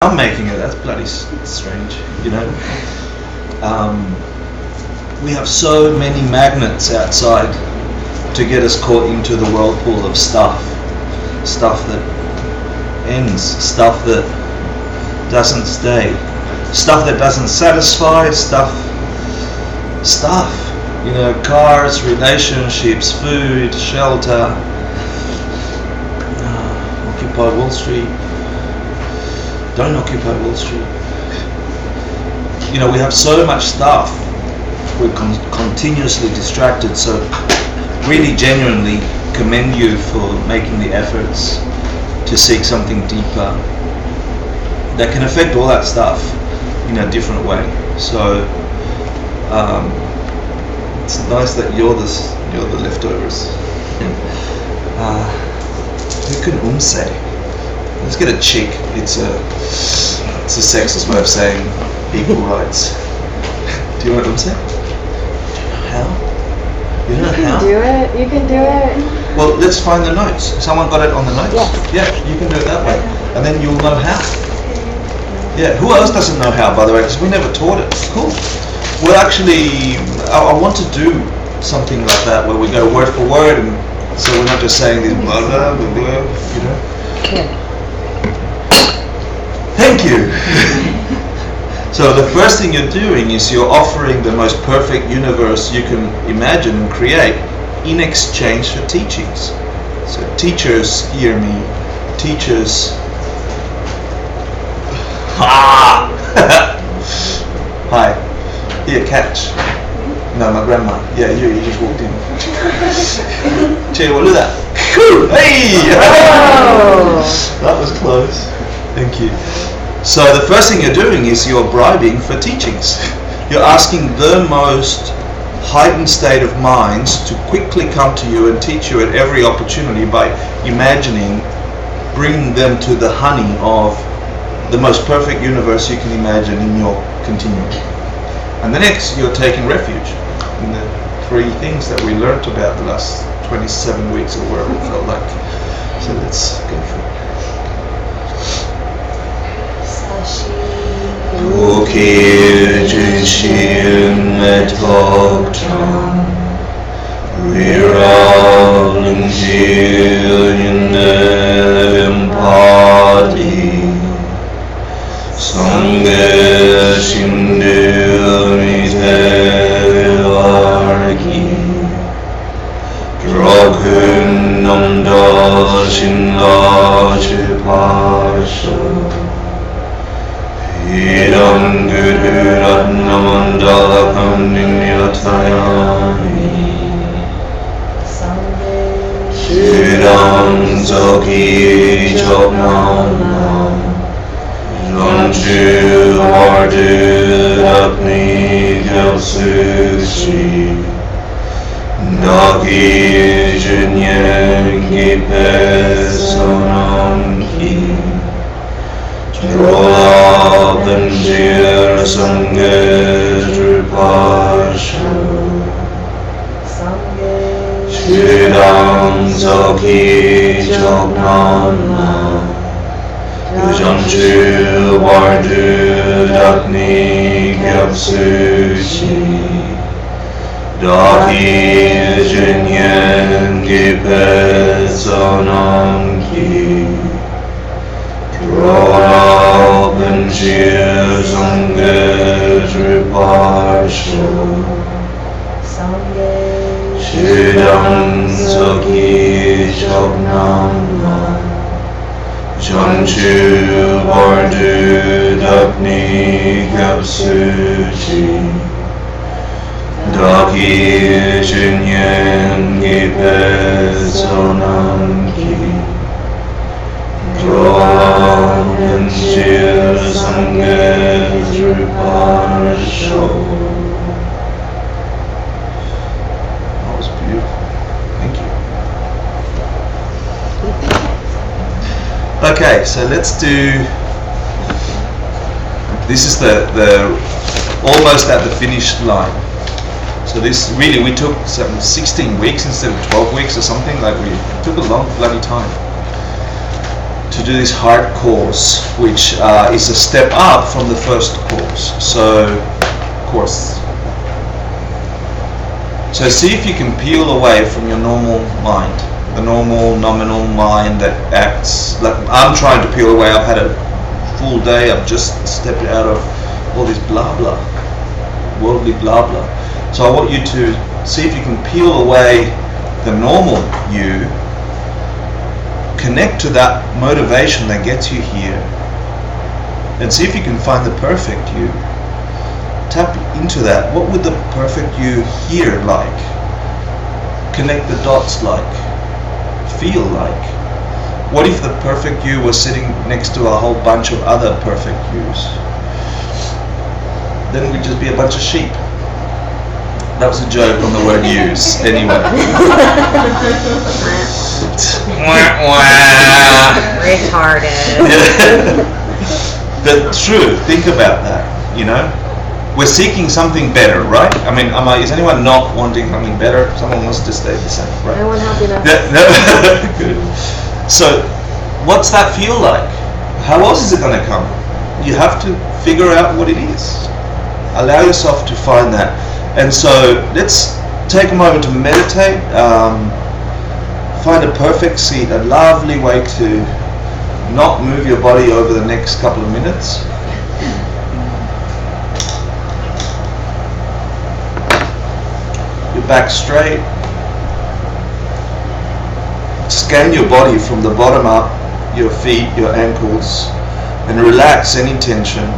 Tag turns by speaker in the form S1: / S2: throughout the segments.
S1: I'm making it. That's bloody strange, you know. We have so many magnets outside to get us caught into the whirlpool of stuff that ends, stuff that doesn't stay, stuff that doesn't satisfy, stuff, you know, cars, relationships, food, shelter, Occupy Wall Street. Don't occupy Wall Street. You know, we have so much stuff. We're continuously distracted. So really genuinely commend you for making the efforts to seek something deeper that can affect all that stuff in a different way. So it's nice that you're the leftovers. Who can say? Let's get a chick. It's a sexist way of saying equal rights. Do you know what I'm saying? Do you know how?
S2: You can do it.
S1: Well, let's find the notes. Someone got it on the notes?
S2: Yes.
S1: Yeah, you can do it that way. And then you'll know how. Yeah, who else doesn't know how, by the way? Because we never taught it. Cool. Well, actually, I want to do something like that where we go word for word, and so we're not just saying these blah, blah, blah, blah, you know?
S2: Okay.
S1: Thank you. So the first thing you're doing is you're offering the most perfect universe you can imagine and create in exchange for teachings. So teachers, hear me. Teachers. Hi. Here, catch. No, my grandma. Yeah, you just walked in. Che, well, look at that. Hey! Oh. That was close. Thank you. So the first thing you're doing is you're bribing for teachings. You're asking the most heightened state of minds to quickly come to you and teach you at every opportunity by imagining, bringing them to the honey of the most perfect universe you can imagine in your continuum. And the next, you're taking refuge in the three things that we learnt about the last 27 weeks or wherever it felt like. So let's go for it. Okir Geshe Metoktam Viral Injil Embodies Sangha Shindu Nitevarki Drogun Namda Shinla Chipasha Idam Guru Ratnamandala Kamninyatayami Shidam Zoki Choknana Janju Vardu Apni Gyalsushi Naki Jinyen Kipe Sonamki Drola Banjir Sangha Drupasha Shridam Zoki Choknana Janju Vardu Dakni Gyapsuchi Daki Jinyen Gipe Sonamki Drola Banjir Sangha Drupasha Shridam Zoki Choknana Janju Vardu Dakni Gyapsuchi Daki Jinyen Gipe Sonamki Drola Banjir Sangha Drupasha. That was beautiful. Thank you. Okay, so let's do. This is the almost at the finish line. So this really, we took some 16 weeks instead of 12 weeks or something. Like we took a long bloody time. to do this heart course, which is a step up from the first course. So see if you can peel away from your normal mind, the normal nominal mind that acts like I'm trying to peel away. I've had a full day. I've just stepped out of all this blah blah, worldly blah blah. So I want you to see if you can peel away the normal you, connect to that motivation that gets you here, and see if you can find the perfect you. Tap into that. What would the perfect you here like? Connect the dots like? Feel like? What if the perfect you was sitting next to a whole bunch of other perfect yous? Then we'd just be a bunch of sheep. That was a joke on the word use, anyway.
S3: Retarded.
S1: Yeah. But true, think about that, you know? We're seeking something better, right? I mean, is anyone not wanting something better? Someone wants to stay the same, right?
S2: I want happiness.
S1: No. Good. So, what's that feel like? How else is it going to come? You have to figure out what it is. Allow yourself to find that. And so, let's take a moment to meditate. Find a perfect seat, a lovely way to not move your body over the next couple of minutes. Your back straight. Scan your body from the bottom up, your feet, your ankles, and relax any tension.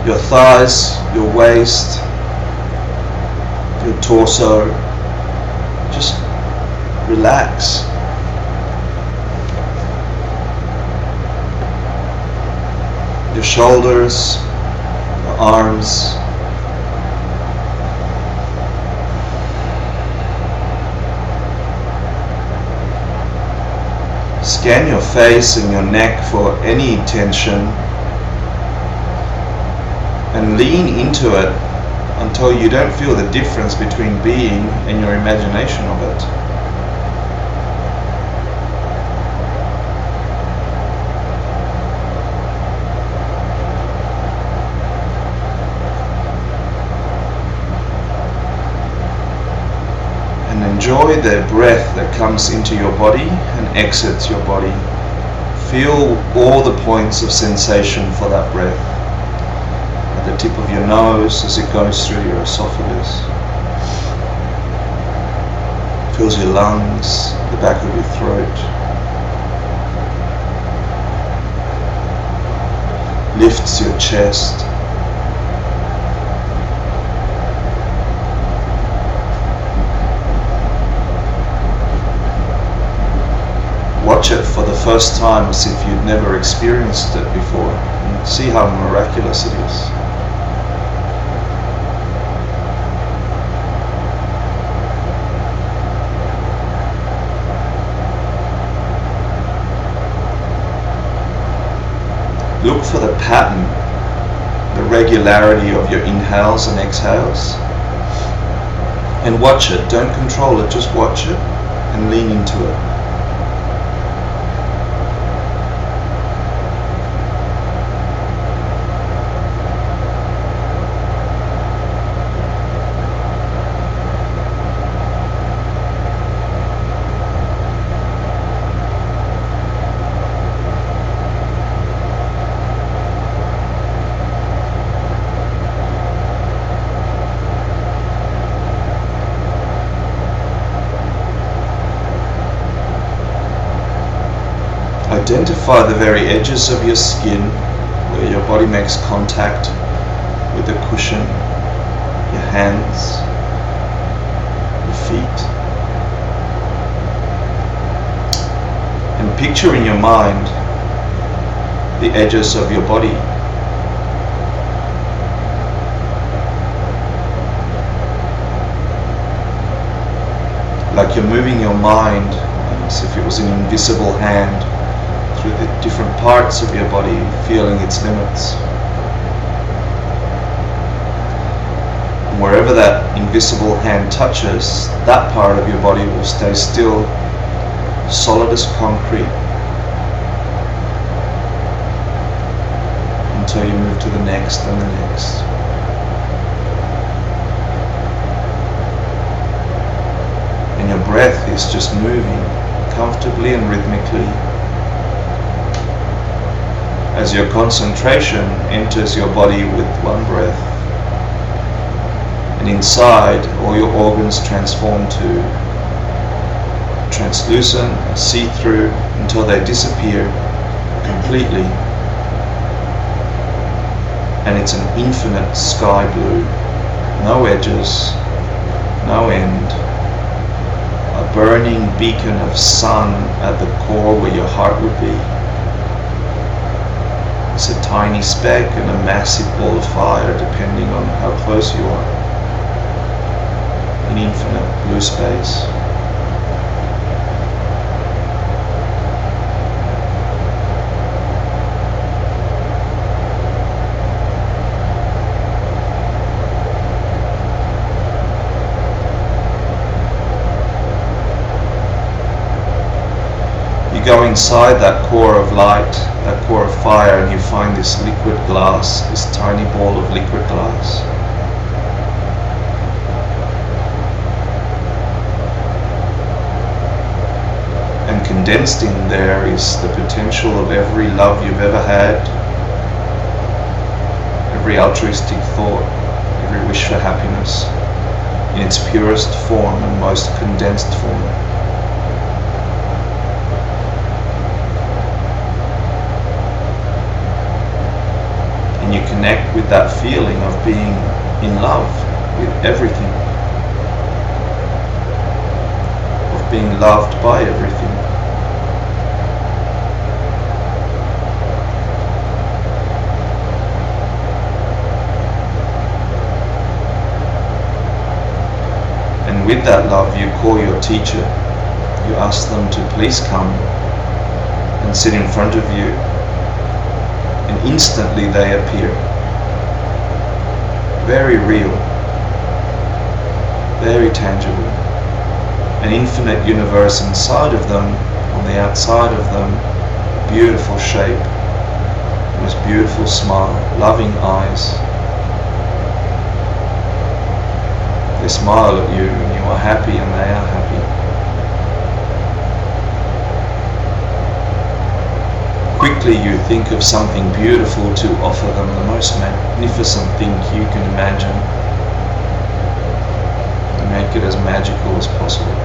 S1: Your thighs, your waist, your torso, just relax. Your shoulders, your arms. Scan your face and your neck for any tension and lean into it until you don't feel the difference between being and your imagination of it. And enjoy the breath that comes into your body and exits your body. Feel all the points of sensation for that breath. The tip of your nose as it goes through your esophagus. Fills your lungs, the back of your throat. Lifts your chest. Watch it for the first time as if you'd never experienced it before, and see how miraculous it is. Look for the pattern, the regularity of your inhales and exhales, and watch it. Don't control it, just watch it and lean into it. Identify the very edges of your skin where your body makes contact with the cushion, your hands, your feet. And picture in your mind the edges of your body. Like you're moving your mind as if it was an invisible hand through with the different parts of your body, feeling its limits. And wherever that invisible hand touches, that part of your body will stay still, solid as concrete, until you move to the next and the next. And your breath is just moving comfortably and rhythmically as your concentration enters your body with one breath, and inside all your organs transform to translucent, see-through, until they disappear completely, and it's an infinite sky blue, no edges, no end, a burning beacon of sun at the core where your heart would be. It's a tiny speck and a massive ball of fire, depending on how close you are, in infinite blue space. You go inside that core of light, that core of fire, and you find this liquid glass, this tiny ball of liquid glass. And condensed in there is the potential of every love you've ever had, every altruistic thought, every wish for happiness, in its purest form and most condensed form. And you connect with that feeling of being in love with everything, of being loved by everything. And with that love, you call your teacher. You ask them to please come and sit in front of you. And instantly they appear. Very real, very tangible. An infinite universe inside of them, on the outside of them, beautiful shape, most beautiful smile, loving eyes. They smile at you and you are happy and they are happy. Quickly you think of something beautiful to offer them, the most magnificent thing you can imagine, and make it as magical as possible.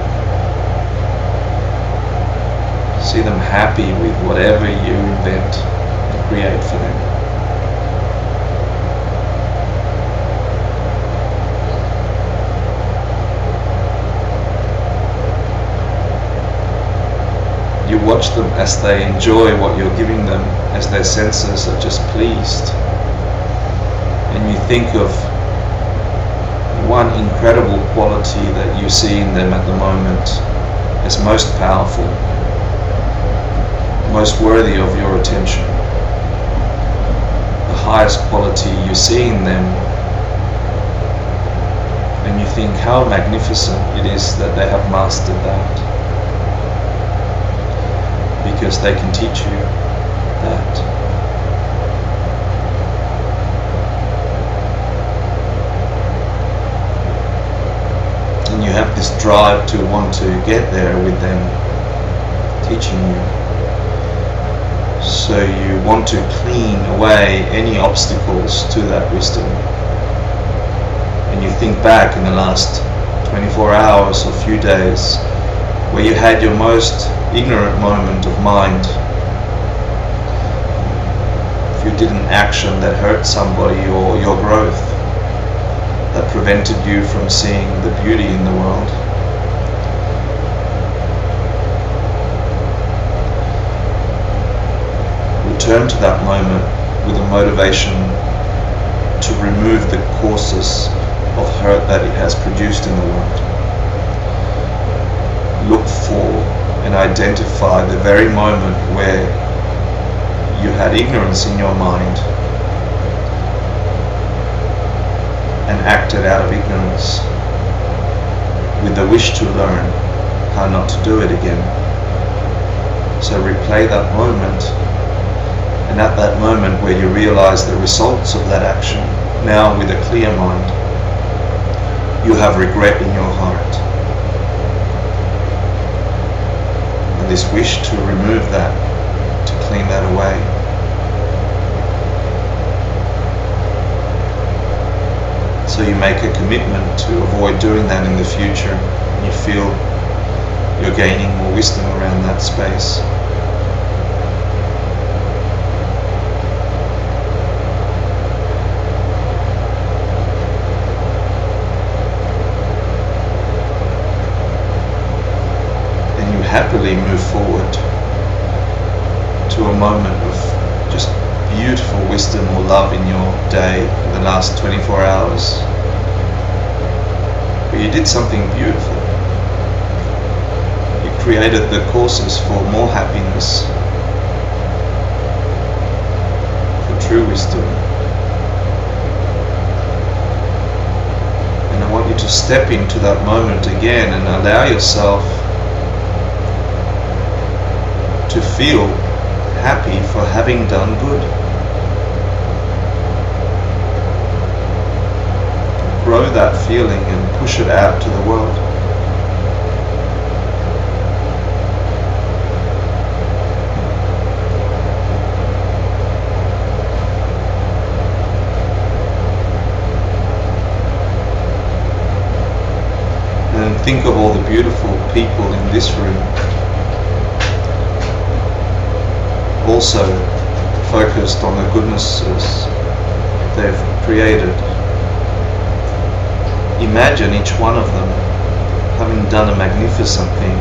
S1: See them happy with whatever you invent and create for them. You watch them as they enjoy what you're giving them, as their senses are just pleased. And you think of one incredible quality that you see in them at the moment as most powerful, most worthy of your attention. The highest quality you see in them, and you think how magnificent it is that they have mastered that. Because they can teach you that. And you have this drive to want to get there with them teaching you. So you want to clean away any obstacles to that wisdom. And you think back in the last 24 hours or few days where you had your most ignorant moment of mind. If you did an action that hurt somebody or your growth, that prevented you from seeing the beauty in the world. Return to that moment with a motivation to remove the causes of hurt that it has produced in the world. Look for and identify the very moment where you had ignorance in your mind and acted out of ignorance with the wish to learn how not to do it again. So replay that moment, and at that moment where you realize the results of that action, now with a clear mind, you have regret in your heart. And this wish to remove that, to clean that away. So you make a commitment to avoid doing that in the future. You feel you're gaining more wisdom around that space. And you happily move forward to a moment of just beautiful wisdom or love in your day, in the last 24 hours, where you did something beautiful. You created the courses for more happiness, for true wisdom. And I want you to step into that moment again and allow yourself to feel happy for having done good. Grow that feeling and push it out to the world. And think of all the beautiful people in this room, also focused on the goodnesses they've created. Imagine each one of them having done a magnificent thing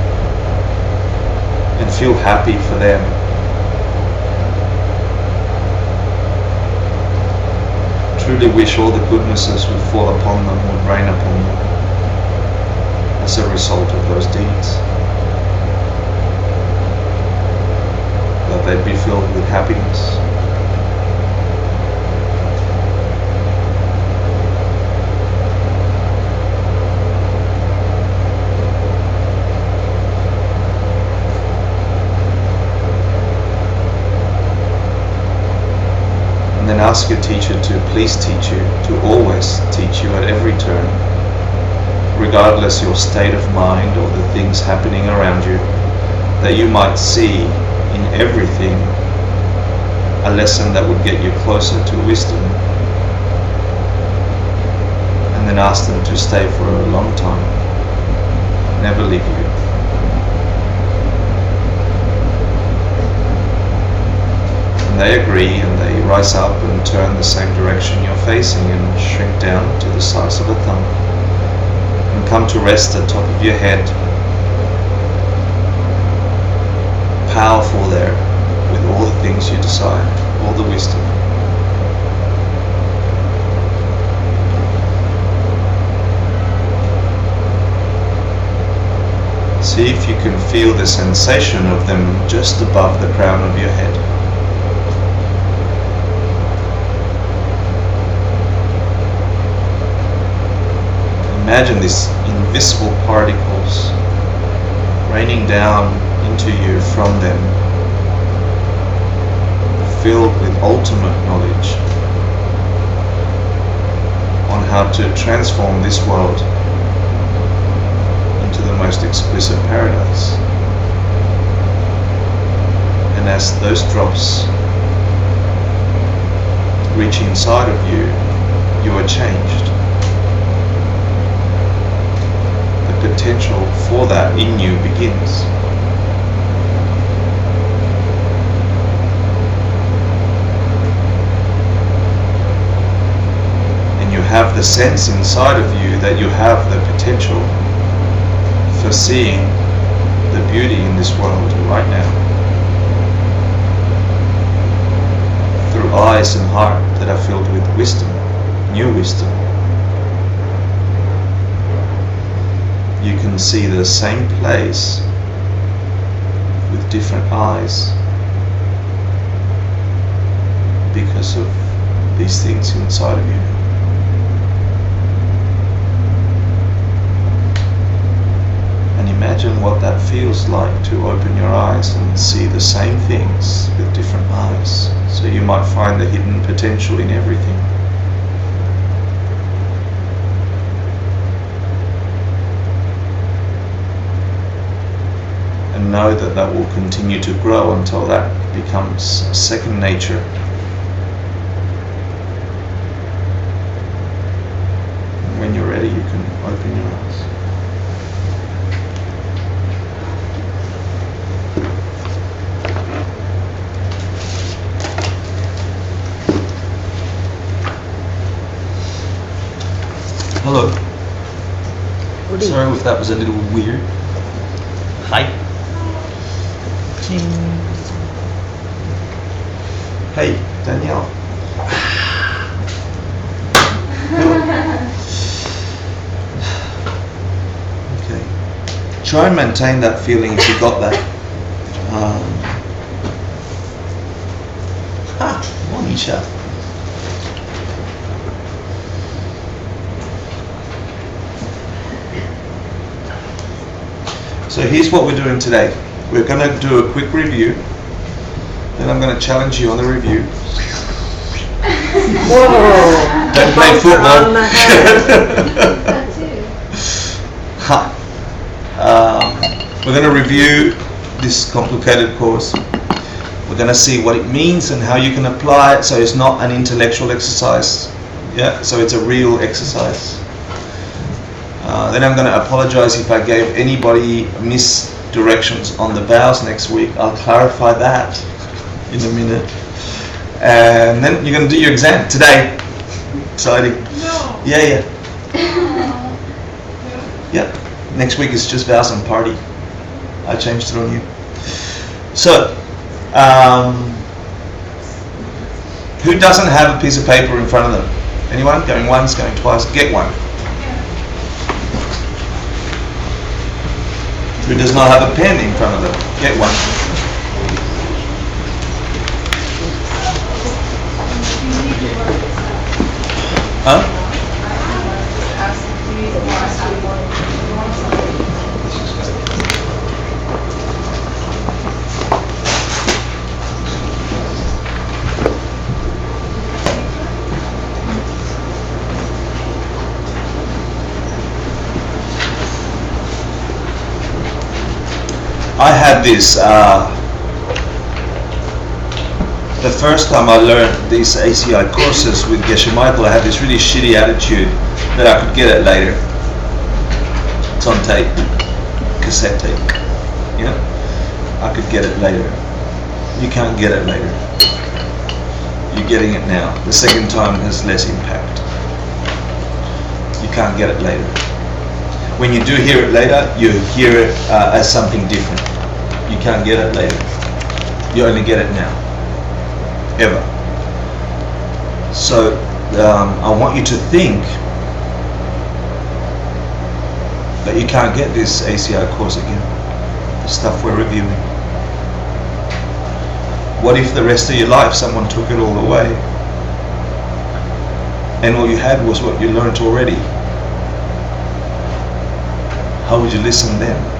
S1: and feel happy for them. Truly wish all the goodnesses would fall upon them, would rain upon them as a result of those deeds. That they'd be filled with happiness. And then ask your teacher to please teach you, to always teach you at every turn, regardless your state of mind or the things happening around you, that you might see in everything a lesson that would get you closer to wisdom. And then ask them to stay for a long time, never leave you. And they agree, and they rise up and turn the same direction you're facing and shrink down to the size of a thumb and come to rest at top of your head, powerful there with all the things you desire, all the wisdom. See if you can feel the sensation of them just above the crown of your head. Imagine these invisible particles raining down into you from them, filled with ultimate knowledge on how to transform this world into the most exquisite paradise. And as those drops reach inside of you, you are changed. The potential for that in you begins. And you have the sense inside of you that you have the potential for seeing the beauty in this world right now, through eyes and heart that are filled with wisdom, new wisdom. You can see the same place with different eyes. because of these things inside of you. And imagine what that feels like to open your eyes and see the same things with different eyes. So you might find the hidden potential in everything. And know that that will continue to grow until that becomes second nature. And when you're ready, you can open your eyes. Hello. Sorry if that was a little weird. Hi. Hey, Danielle. Okay. Try and maintain that feeling if you got that. Monisha. So here's what we're doing today. We're going to do a quick review. Then I'm going to challenge you on the review.
S3: Whoa!
S1: Don't play football. We're going to review this complicated course. We're going to see what it means and how you can apply it, so it's not an intellectual exercise. Yeah, so it's a real exercise. Then I'm going to apologize if I gave anybody misdirections on the vows next week. I'll clarify that in a minute. And then you're going to do your exam today. Exciting.
S2: No.
S1: Yeah. Yeah. Next week is just vows and party. I changed it on you. So, who doesn't have a piece of paper in front of them? Anyone? Going once, going twice? Get one. Who does not have a pen in front of them? Get one. Huh? I had this, the first time I learned these ACI courses with Geshe Michael, I had this really shitty attitude that I could get it later. It's on tape, cassette tape. Yeah, I could get it later. You can't get it later. You're getting it now. The second time has less impact. You can't get it later. When you do hear it later, you hear it as something different. You can't get it later. You only get it now. Ever. So I want you to think that you can't get this ACI course again. The stuff we're reviewing. What if the rest of your life someone took it all away and all you had was what you learned already? How would you listen then?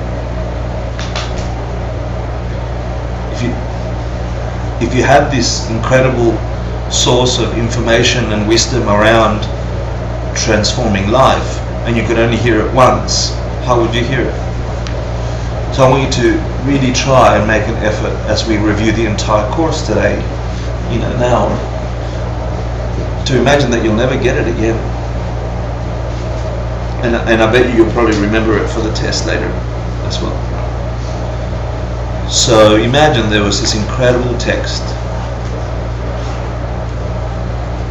S1: If you had this incredible source of information and wisdom around transforming life and you could only hear it once, how would you hear it? So I want you to really try and make an effort as we review the entire course today in an hour to imagine that you'll never get it again. And I bet you'll probably remember it for the test later as well. So imagine there was this incredible text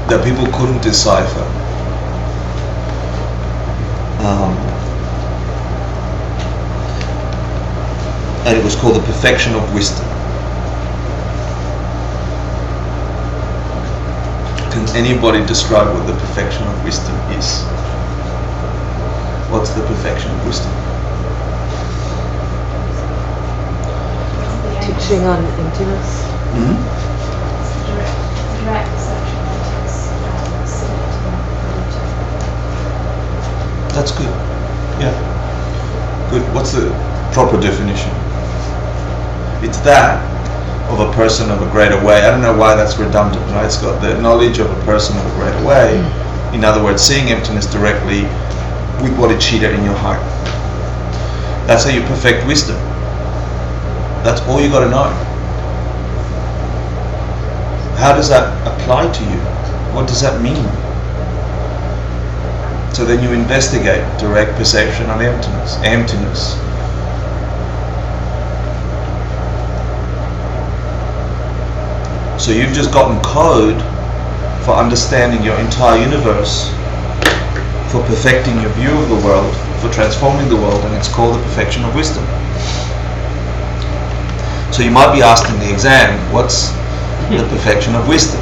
S1: that people couldn't decipher. And it was called The Perfection of Wisdom. Can anybody describe what the perfection of wisdom is? What's the perfection of wisdom?
S3: Teaching on emptiness.
S2: direct perception that is similar to bodhicitta.
S1: That's good. Yeah. Good. What's the proper definition? It's that of a person of a greater way. I don't know why that's redundant, right? It's got the knowledge of a person of a greater way. In other words, seeing emptiness directly with bodhicitta in your heart. That's how you perfect wisdom. That's all you got to know. How does that apply to you? What does that mean? So then you investigate direct perception of emptiness. Emptiness. So you've just gotten code for understanding your entire universe, for perfecting your view of the world, for transforming the world, and it's called the perfection of wisdom. So you might be asked in the exam, what's the perfection of wisdom?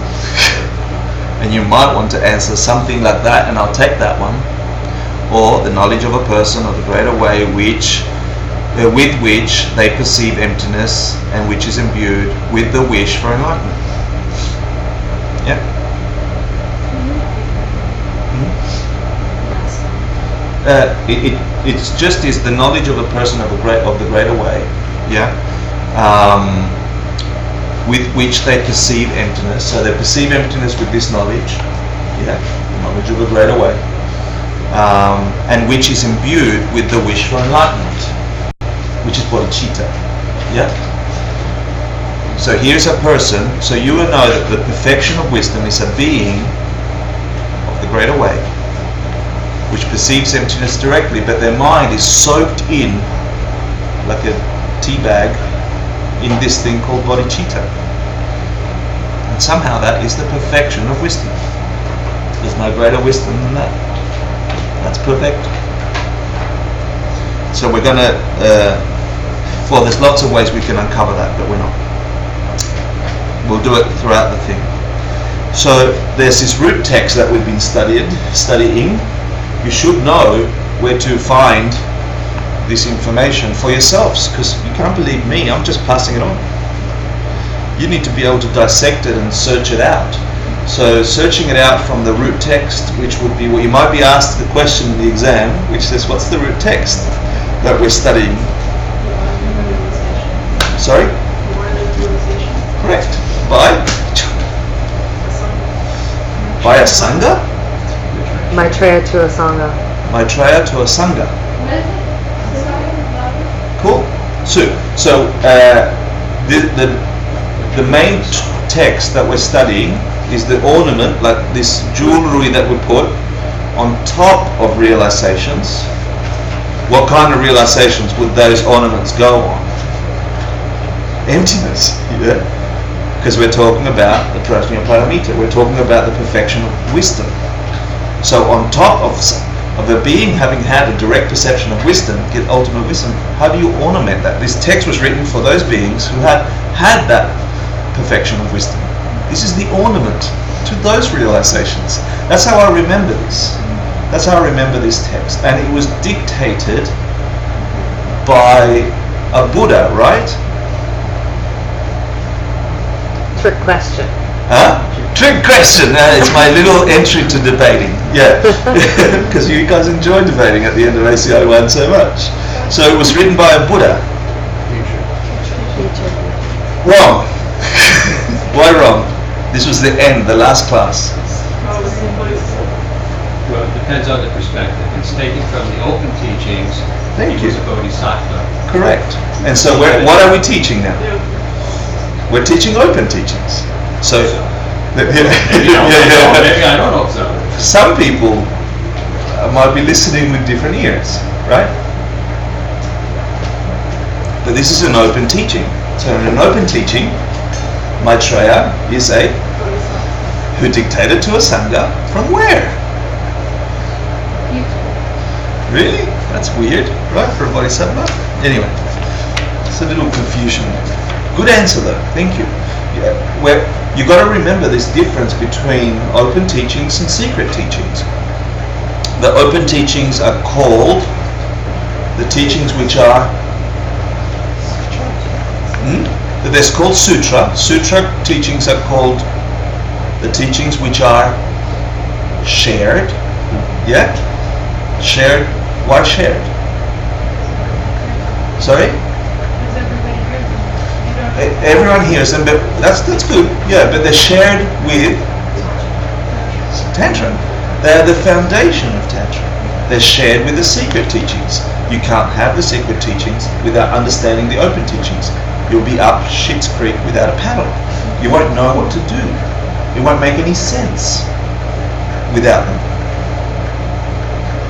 S1: And you might want to answer something like that, and I'll take that one. Or the knowledge of a person of the greater way with which they perceive emptiness and which is imbued with the wish for enlightenment. Yeah. It's just is the knowledge of a person of the greater way, yeah, with which they perceive emptiness. So they perceive emptiness with this knowledge, yeah, the knowledge of a greater way, and which is imbued with the wish for enlightenment, which is bodhicitta, yeah. So here's a person. So you will know that the perfection of wisdom is a being of the greater way, which perceives emptiness directly, but their mind is soaked in, like a tea bag, in this thing called bodhicitta. And somehow that is the perfection of wisdom. There's no greater wisdom than that. That's perfect. So we're going to, well, there's lots of ways we can uncover that, but we're not. We'll do it throughout the thing. So there's this root text that we've been studying. You should know where to find this information for yourselves, because you can't believe me, I'm just passing it on. You need to be able to dissect it and search it out. So searching it out from the root text, which would be what you might be asked the question in the exam, which says, what's the root text that we're studying? Sorry? Correct. By a Sangha?
S3: Maitreya to a Sangha.
S1: Maitreya to a Sangha. Cool. So the main text that we're studying is the ornament, like this jewelry that we put on top of realizations. What kind of realizations would those ornaments go on? Emptiness, yeah? Because we're talking about the prajna paramita. We're talking about the perfection of wisdom. So on top of a being having had a direct perception of wisdom, get ultimate wisdom, how do you ornament that? This text was written for those beings who had that perfection of wisdom. This is the ornament to those realizations. That's how I remember this. That's how I remember this text. And it was dictated by a Buddha, right?
S3: Trick question.
S1: Huh? Trick question. It's my little entry to debating. Yeah. Because you guys enjoy debating at the end of ACI 1 so much. So it was written by a Buddha. Wrong. Why wrong? This was the end, the last class.
S4: Well, it depends on the perspective. It's taken from the open teachings.
S1: Thank
S4: he
S1: you.
S4: was a bodhisattva.
S1: Correct. And so what are we teaching now? We're teaching open teachings. So,
S4: Maybe I don't know so.
S1: Some people might be listening with different ears, right? But this is an open teaching. So in an open teaching, Maitreya is who dictated to a Sangha from where? Really? That's weird, right, for a bodhisattva? Anyway, it's a little confusion. Good answer though, thank you. Yeah, where you got to remember this difference between open teachings and secret teachings. The open teachings are called the teachings which are they're called sutra. Sutra teachings are called the teachings which are shared. Yeah? Shared. Why shared? Sorry?
S2: Because everybody hears them. You don't have to-
S1: Everyone hears them, but that's good. Yeah, but they're shared with Tantra. They're the foundation of Tantra. They're shared with the secret teachings. You can't have the secret teachings without understanding the open teachings. You'll be up Schitt's Creek without a paddle. You won't know what to do. It won't make any sense without them.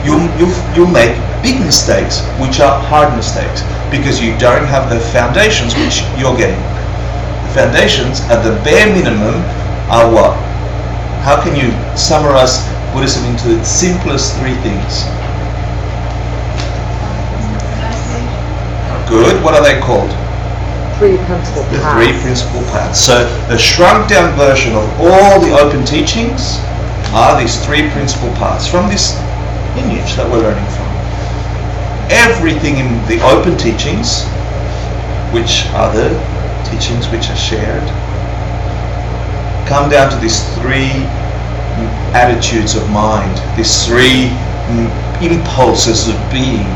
S1: You'll make big mistakes, which are hard mistakes, because you don't have the foundations which you're getting. The foundations at the bare minimum are what? How can you summarize Buddhism into its simplest three things? Good. What are they called?
S3: Three principal
S1: The
S3: paths.
S1: three principal paths. So the shrunk down version of all the open teachings are these three principal paths from this lineage that we're learning from. Everything in the open teachings, which are the teachings which are shared, come down to these three attitudes of mind, these three impulses of being.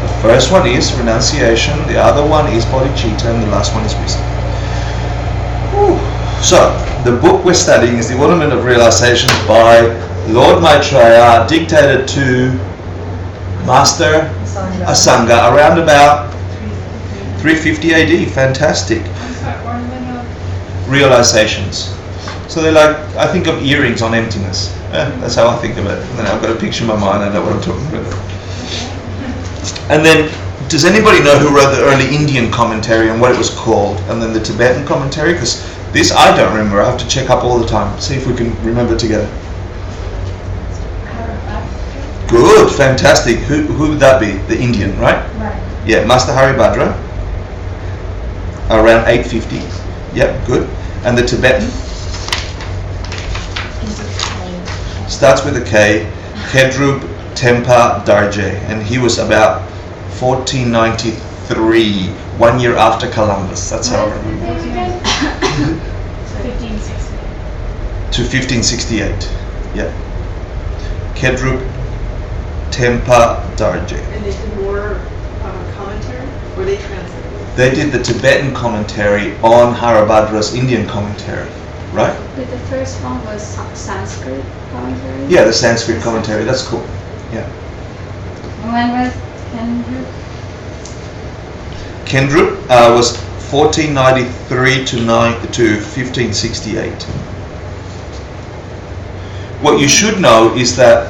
S1: The first one is renunciation, the other one is bodhicitta, and the last one is wisdom. Whew. So, the book we're studying is The Ornament of Realizations by Lord Maitreya, dictated to Master Asanga around about 350 AD. Fantastic.
S2: Ornament of
S1: Realizations. So they're like, I think of earrings on emptiness. That's how I think of it. And then I've got a picture in my mind, I know what I'm talking about. And then, does anybody know who wrote the early Indian commentary and what it was called? And then the Tibetan commentary? Because this I don't remember. I have to check up all the time. See if we can remember together. Good, fantastic. Who would that be? The Indian, right?
S2: Right.
S1: Yeah, Master Haribhadra. Around 850. Yep, good. And the Tibetan? Starts with a K. Kedrub Tempa Darje. And he was about 1493, 1 year after Columbus. That's how I remember.
S2: 1560.
S1: To 1568. Yeah. Kedrub Tempa Darje.
S5: And they did more commentary? Or they translated?
S1: They did the Tibetan commentary on Haribhadra's Indian commentary, right?
S2: But the first one was Sanskrit commentary.
S1: Yeah, the Sanskrit commentary. That's cool. Yeah.
S2: When was Kendrick?
S1: Kendrup was 1493 to 1568. What you should know is that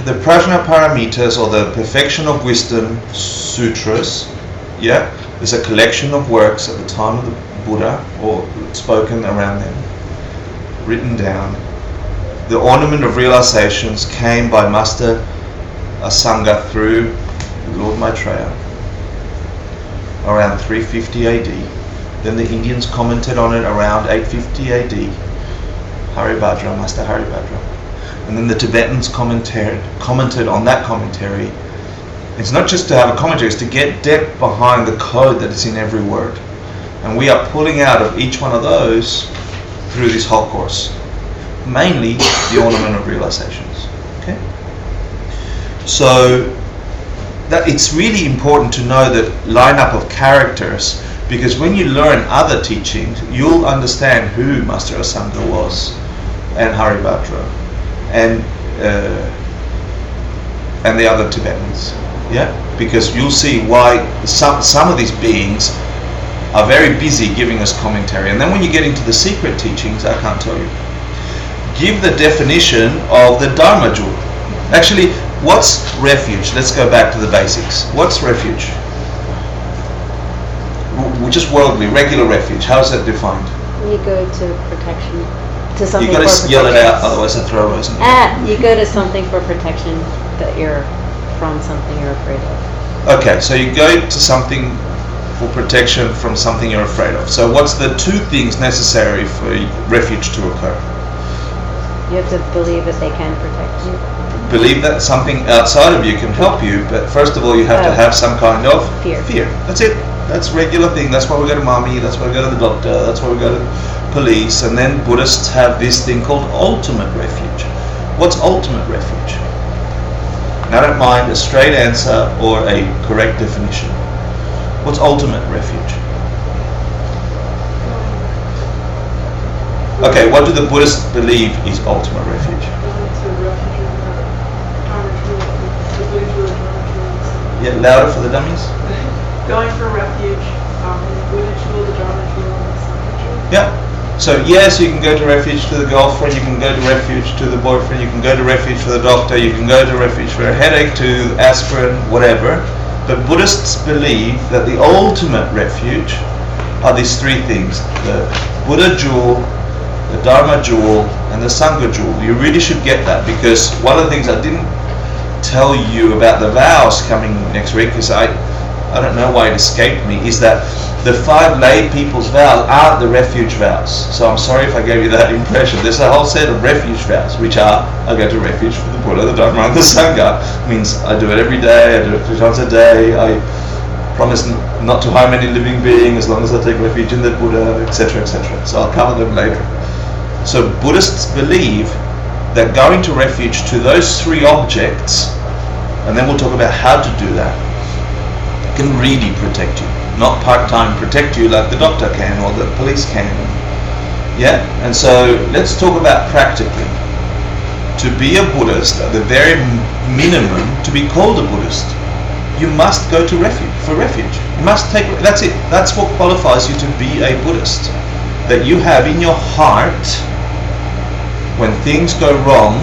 S1: the Prajna Paramitas, or the Perfection of Wisdom Sutras, yeah, there's a collection of works at the time of the Buddha, or spoken around them, written down. The Ornament of Realizations came by Master Asanga through Lord Maitreya around 350 AD. Then the Indians commented on it around 850 AD. Haribhadra, Master Haribhadra. And then the Tibetans commented on that commentary. It's not just to have a commentary, it's to get depth behind the code that is in every word. And we are pulling out of each one of those through this whole course. Mainly the Ornament of Realizations. Okay? So that it's really important to know that lineup of characters, because when you learn other teachings, you'll understand who Master Asanga was, and Haribhadra, and the other Tibetans. Yeah, because you'll see why some of these beings are very busy giving us commentary, and then when you get into the secret teachings, I can't tell you. Give the definition of the Dharma jewel. Actually, what's refuge? Let's go back to the basics. What's refuge? Just worldly, regular refuge. How is that defined?
S6: You go to protection, to something
S1: You got
S6: for
S1: to yell it out,
S6: protection.
S1: otherwise they throw away something.
S6: You go to something for protection that you're from something you're afraid of.
S1: Okay, so you go to something for protection from something you're afraid of. So what's the two things necessary for refuge to occur?
S6: You have to believe that they can protect you.
S1: Believe that something outside of you can help you, but first of all you have to have some kind of
S6: Fear.
S1: That's it. That's a regular thing. That's why we go to mommy, that's why we go to the doctor, that's why we go to police. And then Buddhists have this thing called ultimate refuge. What's ultimate refuge? And I don't mind a straight answer or a correct definition. What's ultimate refuge? Okay, what do the Buddhists believe is ultimate refuge? Yeah, louder for the dummies.
S5: Going for refuge, the Buddha jewel, the Dharma jewel, and the Sangha jewel.
S1: Yeah. So yes, you can go to refuge to the girlfriend, you can go to refuge to the boyfriend, you can go to refuge for the doctor, you can go to refuge for a headache, to aspirin, whatever. But Buddhists believe that the ultimate refuge are these three things: the Buddha jewel, the Dharma jewel, and the Sangha jewel. You really should get that, because one of the things I didn't tell you about the vows coming next week, because I don't know why it escaped me, is that the 5 lay people's vows are the refuge vows. So I'm sorry if I gave you that impression. There's a whole set of refuge vows, which are: I go to refuge for the Buddha, the Dharma, and the Sangha. Means I do it every day, I do it 3 times a day, I promise not to harm any living being as long as I take refuge in the Buddha, etc., etc. So I'll cover them later. So Buddhists believe that going to refuge to those 3 objects, and then we'll talk about how to do that, can really protect you. Not part-time protect you like the doctor can or the police can. Yeah? And so let's talk about practically. To be a Buddhist, at the very minimum, to be called a Buddhist, you must go to refuge, for refuge. You must take, that's it. That's what qualifies you to be a Buddhist. That you have in your heart, when things go wrong,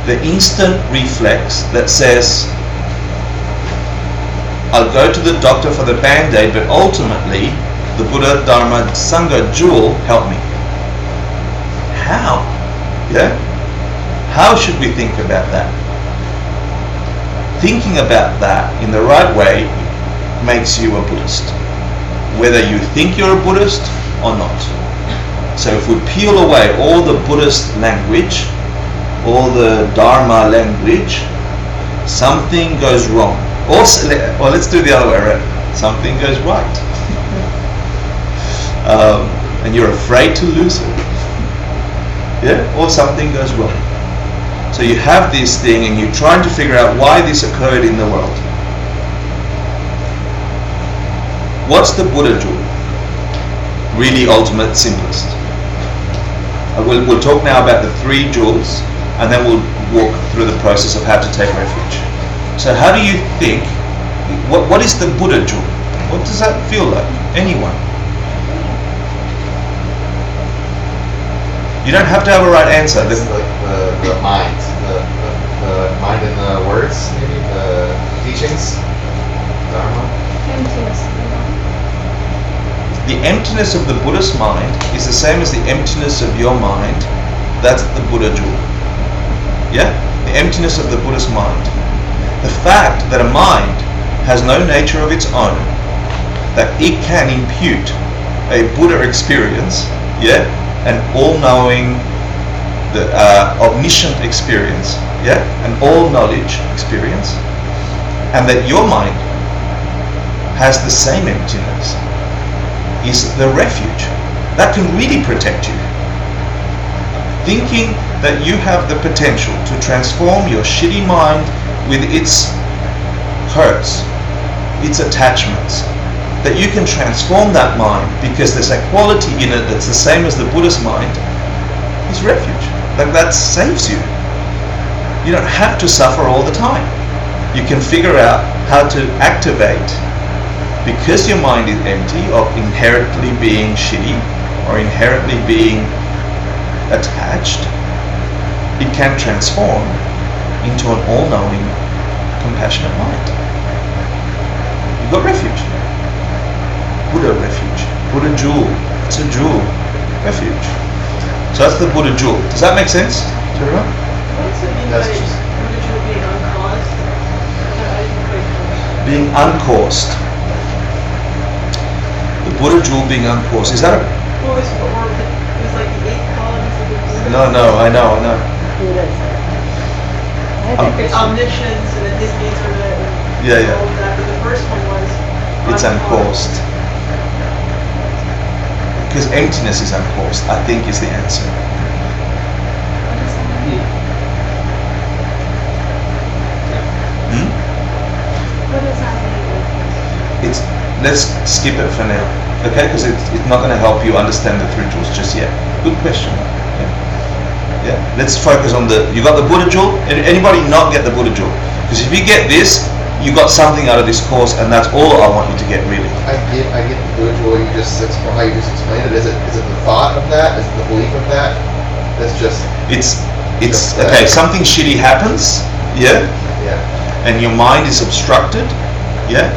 S1: the instant reflex that says, I'll go to the doctor for the band-aid, but ultimately the Buddha, Dharma, Sangha jewel help me. How? Yeah? How should we think about that? Thinking about that in the right way makes you a Buddhist, whether you think you're a Buddhist or not. So if we peel away all the Buddhist language, all the Dharma language, something goes wrong. Well, let's do the other way around. Something goes right. And you're afraid to lose it. Yeah? Or something goes wrong. So you have this thing and you're trying to figure out why this occurred in the world. What's the Buddha jewel? Really ultimate, simplest. We'll talk now about the 3 jewels, and then we'll walk through the process of how to take refuge. So how do you think, what is the Buddha jewel? What does that feel like? Anyone? You don't have to have a right answer.
S7: It's like the mind, the mind and the words, maybe, the teachings, Dharma.
S2: Emptiness.
S1: The emptiness of the Buddhist mind is the same as the emptiness of your mind. That's the Buddha jewel. Yeah? The emptiness of the Buddhist mind. The fact that a mind has no nature of its own, that it can impute a Buddha experience, yeah, an all-knowing, omniscient experience, yeah, an all-knowledge experience, and that your mind has the same emptiness, is the refuge. That can really protect you. Thinking that you have the potential to transform your shitty mind with its hurts, its attachments, that you can transform that mind because there's a quality in it that's the same as the Buddhist mind, is refuge. Like, that saves you. You don't have to suffer all the time. You can figure out how to activate, because your mind is empty of inherently being shitty or inherently being attached, it can transform into an all-knowing, compassionate mind. You've got refuge. Buddha refuge. Buddha jewel. It's a jewel. Refuge. So that's the Buddha jewel. Does that make sense to everyone?
S5: What does it mean by Buddha jewel being uncaused? I didn't quite know.
S1: Being uncaused. The Buddha jewel being uncaused. Is that a...
S5: Well, it was like the 8 qualities of the Buddha.
S1: No, I know.
S5: It's omniscience and then his needs are met.
S1: Yeah.
S5: All of that. But the first one was
S1: It's uncaused. Because emptiness is uncaused, I think, is the answer.
S2: What does that mean?
S1: Let's skip it for now, okay? Because it's not going to help you understand the 3 jewels just yet. Good question. Yeah. Let's focus on you got the Buddha jewel. Anybody not get the Buddha jewel? Because if you get this, you got something out of this course, and that's all I want you to get, really.
S7: I get the Buddha jewel. How you just explained it. Is it the thought of that? Is it the belief of that? That's just.
S1: It's okay. Something shitty happens, yeah.
S7: Yeah.
S1: And your mind is obstructed, yeah.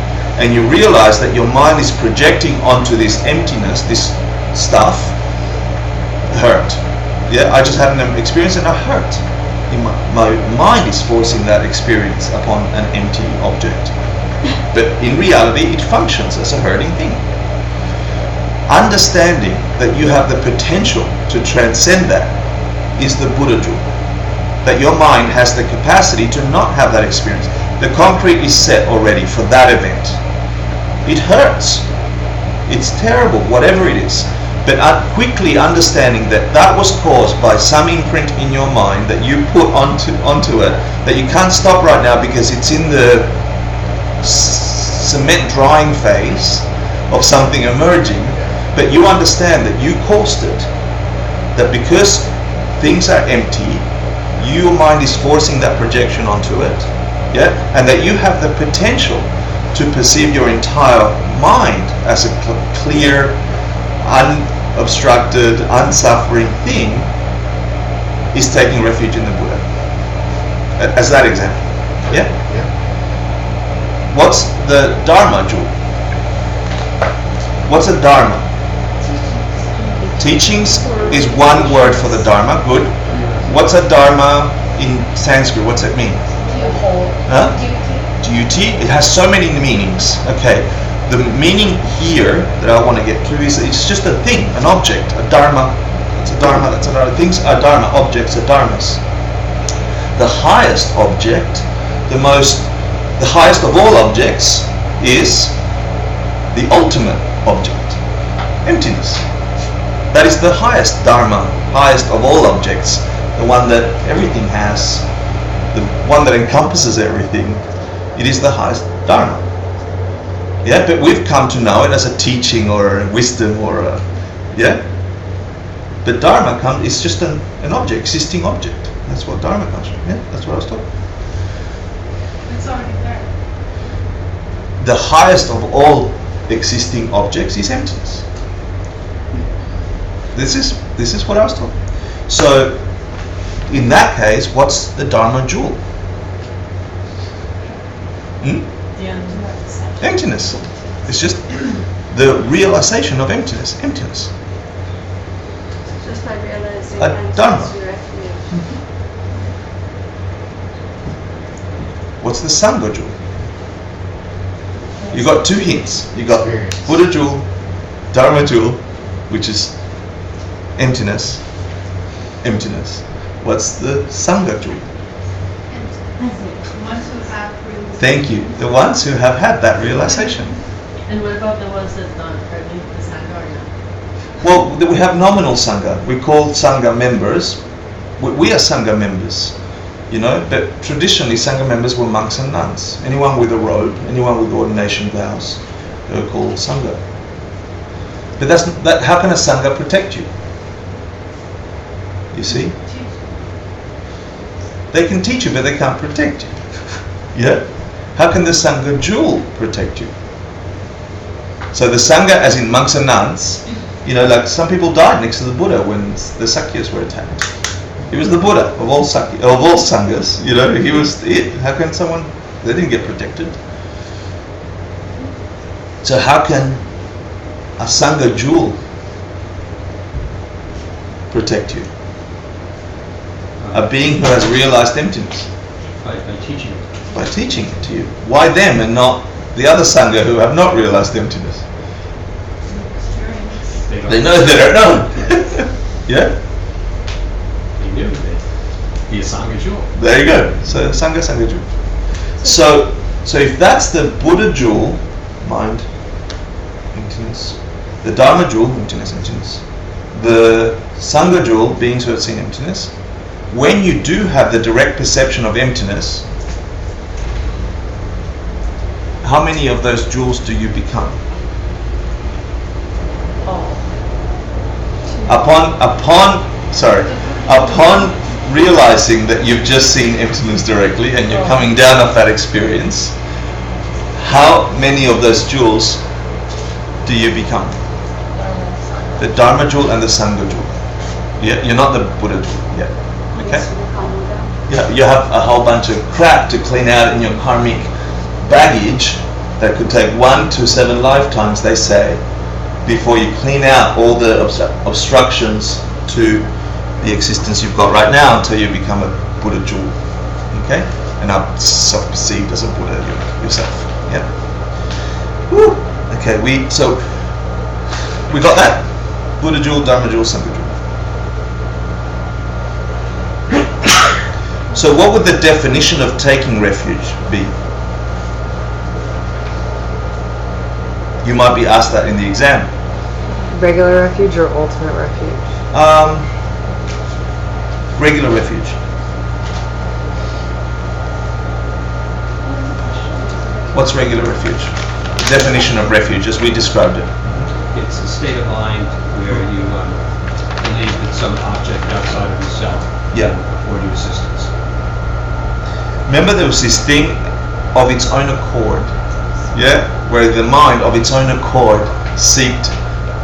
S1: And you realize that your mind is projecting onto this emptiness, this stuff, hurt. Yeah, I just had an experience and I hurt. My mind is forcing that experience upon an empty object. But in reality, it functions as a hurting thing. Understanding that you have the potential to transcend that is the Buddha jewel. That your mind has the capacity to not have that experience. The concrete is set already for that event. It hurts. It's terrible, whatever it is. But quickly understanding that was caused by some imprint in your mind that you put onto it, that you can't stop right now because it's in the cement drying phase of something emerging. But you understand that you caused it. That because things are empty, your mind is forcing that projection onto it. Yeah? And that you have the potential to perceive your entire mind as a clear, unobstructed, unsuffering thing is taking refuge in the Buddha. As that example. Yeah?
S7: Yeah.
S1: What's the Dharma jewel? What's a Dharma? Teachings is one word for the Dharma. Good. What's a Dharma in Sanskrit? What's it mean? Huh? Duty. It has so many meanings. Okay. The meaning here that I want to get to is it's just a thing, an object, a dharma. That's a dharma, that's another. Things are dharma, objects are dharmas. The highest object, the highest of all objects is the ultimate object, emptiness. That is the highest dharma, highest of all objects, the one that everything has, the one that encompasses everything. It is the highest dharma. Yeah, but we've come to know it as a teaching or a wisdom or a, yeah. But Dharma is just an object, existing object. That's what Dharma comes from. Yeah, that's what I was talking about.
S5: It's already there.
S1: The highest of all existing objects is emptiness. This is what I was talking. So, in that case, what's the Dharma jewel? Emptiness. It's just the realization of emptiness. Emptiness.
S2: Just by realizing
S1: A
S2: emptiness,
S1: dharma.
S2: your refuge.
S1: What's the Sangha jewel? You got 2 hints. You got
S7: Experience.
S1: Buddha jewel, Dharma jewel, which is emptiness. Emptiness. What's the Sangha jewel?
S5: Ones who have realized.
S1: Thank you. The ones who have had that realization.
S8: And what about the ones that don't currently the Sangha or not?
S1: Well, we have nominal Sangha. We call Sangha members. We are Sangha members, you know, but traditionally Sangha members were monks and nuns. Anyone with a robe, anyone with ordination vows, they were called Sangha. But how can a Sangha protect you? You see? They can teach you, but they can't protect you. Yeah? How can the Sangha jewel protect you? So the Sangha, as in monks and nuns, you know, like some people died next to the Buddha when the Sakyas were attacked. He was the Buddha of all Sanghas, you know, he was it. How can they didn't get protected. So how can a Sangha jewel protect you? A being who has realized emptiness.
S4: By teaching it.
S1: By teaching it to you. Why them and not the other Sangha who have not realized emptiness? They know they don't know. Yeah?
S4: They knew that. Be a Sangha jewel.
S1: There you go. So Sangha jewel. So if that's the Buddha jewel, mind, emptiness. The Dharma jewel, emptiness. The Sangha jewel, beings who have seen emptiness. When you do have the direct perception of emptiness, how many of those jewels do you become? Upon realizing that you've just seen emptiness directly and you're coming down off that experience, how many of those jewels do you become? The Dharma jewel and the Sangha jewel. Yeah, you're not the Buddha jewel yet. Okay? Yeah, you have a whole bunch of crap to clean out in your karmic baggage that could take 1 to 7 lifetimes, they say, before you clean out all the obstructions to the existence you've got right now until you become a Buddha jewel. Okay? And are self-perceived as a Buddha yourself. Yeah? Woo. Okay, we got that? Buddha jewel, Dharma jewel, Sangha jewel. So what would the definition of taking refuge be? You might be asked that in the exam.
S3: Regular refuge or ultimate refuge?
S1: Regular refuge. What's regular refuge? The definition of refuge as we described it.
S4: It's a state of mind where you believe that some object outside of yourself
S1: Yeah.
S4: can afford you assistance.
S1: Remember, there was this thing of its own accord, yeah, where the mind of its own accord seeked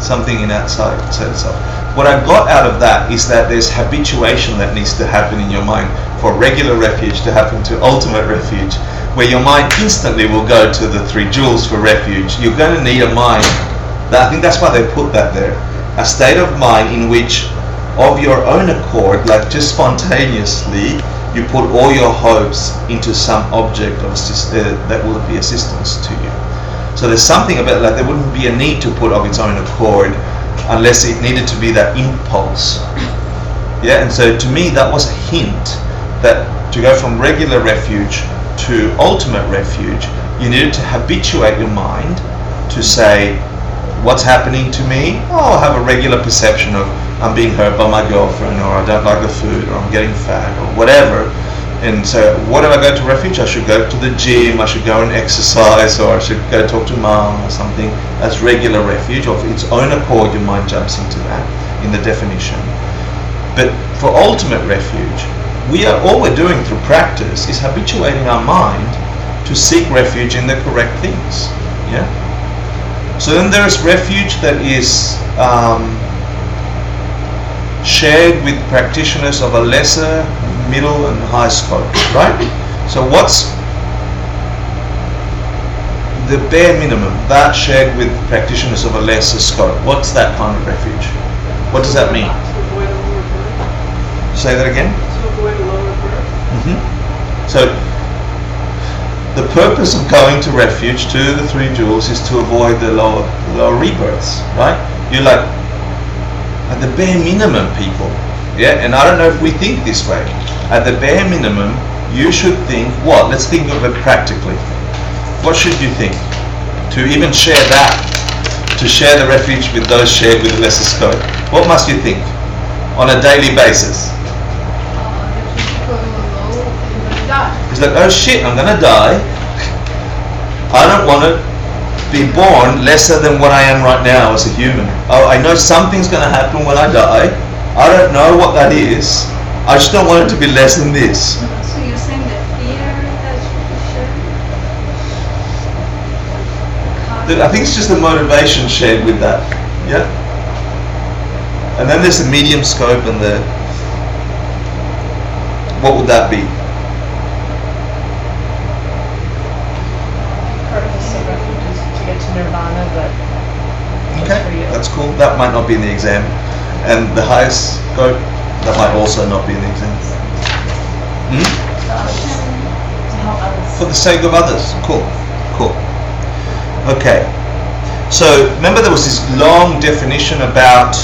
S1: something in outside itself. What I got out of that is that there's habituation that needs to happen in your mind for regular refuge to happen to ultimate refuge, where your mind instantly will go to the 3 jewels for refuge. You're going to need a mind. I think that's why they put that there. A state of mind in which, of your own accord, like just spontaneously, you put all your hopes into some object of that will be assistance to you. So there's something about like there wouldn't be a need to put of its own accord unless it needed to be that impulse. Yeah, and so to me that was a hint that to go from regular refuge to ultimate refuge, you needed to habituate your mind to say, what's happening to me? Oh, I have a regular perception of I'm being hurt by my girlfriend, or I don't like the food, or I'm getting fat, or whatever. And so what do I go to refuge? I should go to the gym, I should go and exercise, or I should go talk to mom or something. That's regular refuge. Of its own accord, your mind jumps into that in the definition. But for ultimate refuge, all we're doing through practice is habituating our mind to seek refuge in the correct things. Yeah. So then there is refuge that is shared with practitioners of a lesser, middle and high scope, right? So what's the bare minimum, that shared with practitioners of a lesser scope? What's that kind of refuge? What does that mean?
S5: To avoid a lower birth.
S1: Say that again?
S5: To avoid a lower birth.
S1: So the purpose of going to refuge to the 3 jewels is to avoid the lower rebirths, right? You're like at the bare minimum, people. Yeah, and I don't know if we think this way. At the bare minimum, you should think what? Let's think of it practically. What should you think? To even share that, to share the refuge with those shared with a lesser scope. What must you think on a daily basis? It's like, oh shit, I'm gonna die. I don't want to be born lesser than what I am right now as a human. Oh, I know something's gonna happen when I die. I don't know what that is. I just don't want it to be less than this.
S2: So you're saying that fear that should be shared?
S1: I think it's just the motivation shared with that. Yeah. And then there's the medium scope and the. What would that be?
S8: Purpose of refuge is to get to nirvana, but
S1: Okay, that's cool. That might not be in the exam. And the highest scope, that might also not be in the exam.
S8: to help others.
S1: For the sake of others. Cool. Okay. So remember there was this long definition about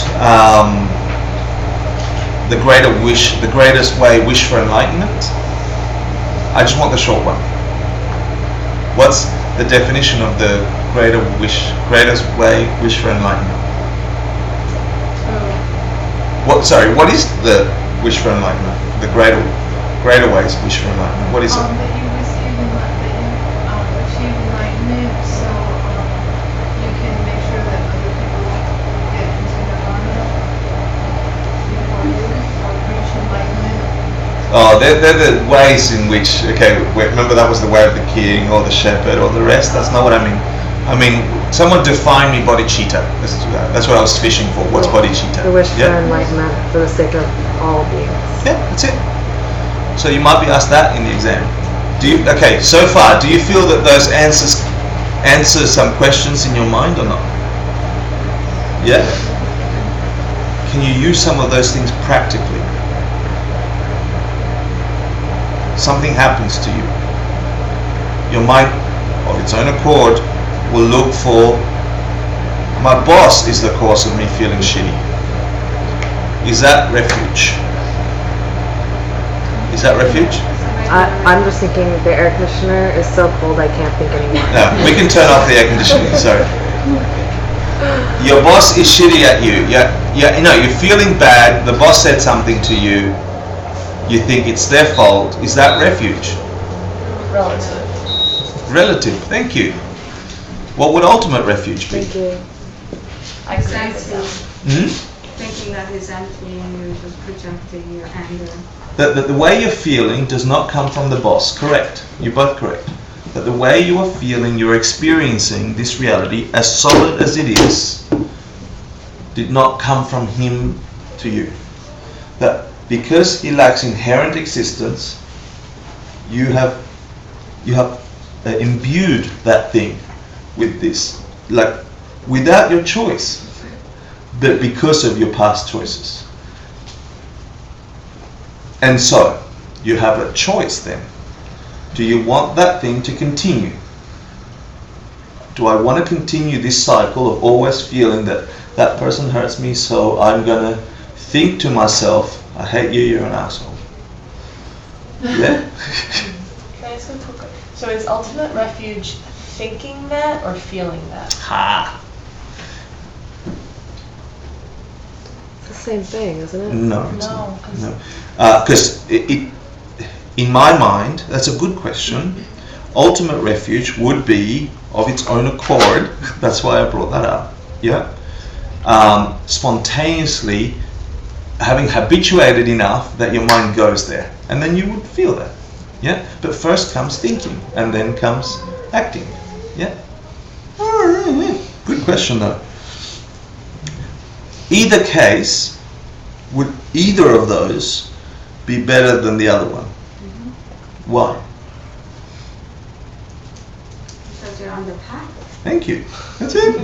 S1: the greatest way, wish for enlightenment. I just want the short one. What's the definition of the greatest way wish for enlightenment? What is the wish for enlightenment? The greater ways wish for enlightenment. What is it?
S9: That you achieve enlightenment, so you can make sure that other people get into nirvana before you reach enlightenment.
S1: Oh, they're the ways in which, okay, remember that was the way of the king or the shepherd or the rest. That's not what I mean. I mean, someone define me bodhicitta. That's what I was fishing for. What's bodhicitta?
S3: The wish for enlightenment for the sake of all beings.
S1: Yeah, that's it. So you might be asked that in the exam. Okay, so far, do you feel that those answers answer some questions in your mind or not? Yeah? Can you use some of those things practically? Something happens to you. Your mind, of its own accord, will look for, my boss is the cause of me feeling shitty. Is that refuge? Is that refuge?
S3: I'm just thinking the air conditioner is so cold I can't think anymore.
S1: No, we can turn off the air conditioning, sorry. Your boss is shitty at you. You're feeling bad, the boss said something to you, you think it's their fault. Is that refuge? Relative, thank you. What would ultimate refuge be?
S3: Thank you.
S2: Thinking that he's empty and you're just projecting your anger.
S1: That the way you're feeling does not come from the boss, correct? You're both correct. That the way you are feeling, you're experiencing this reality, as solid as it is, did not come from him to you. That because he lacks inherent existence, you have imbued that thing with this, like without your choice, but because of your past choices. And so, you have a choice then. Do you want that thing to continue? Do I want to continue this cycle of always feeling that that person hurts me, so I'm going to think to myself, I hate you, you're an asshole. Yeah?
S5: Can I ask a quick question? So is ultimate refuge thinking that or feeling that?
S1: Ha!
S3: It's the same thing, isn't it?
S1: No, it's
S5: No,
S1: not. Because in my mind, that's a good question. Ultimate refuge would be of its own accord. That's why I brought that up. Yeah, spontaneously having habituated enough that your mind goes there, and then you would feel that. Yeah, but first comes thinking, and then comes acting. Yeah. Good question though. Either case, would either of those be better than the other one? Mm-hmm. Why?
S2: Because you're on the path.
S1: Thank you. That's it.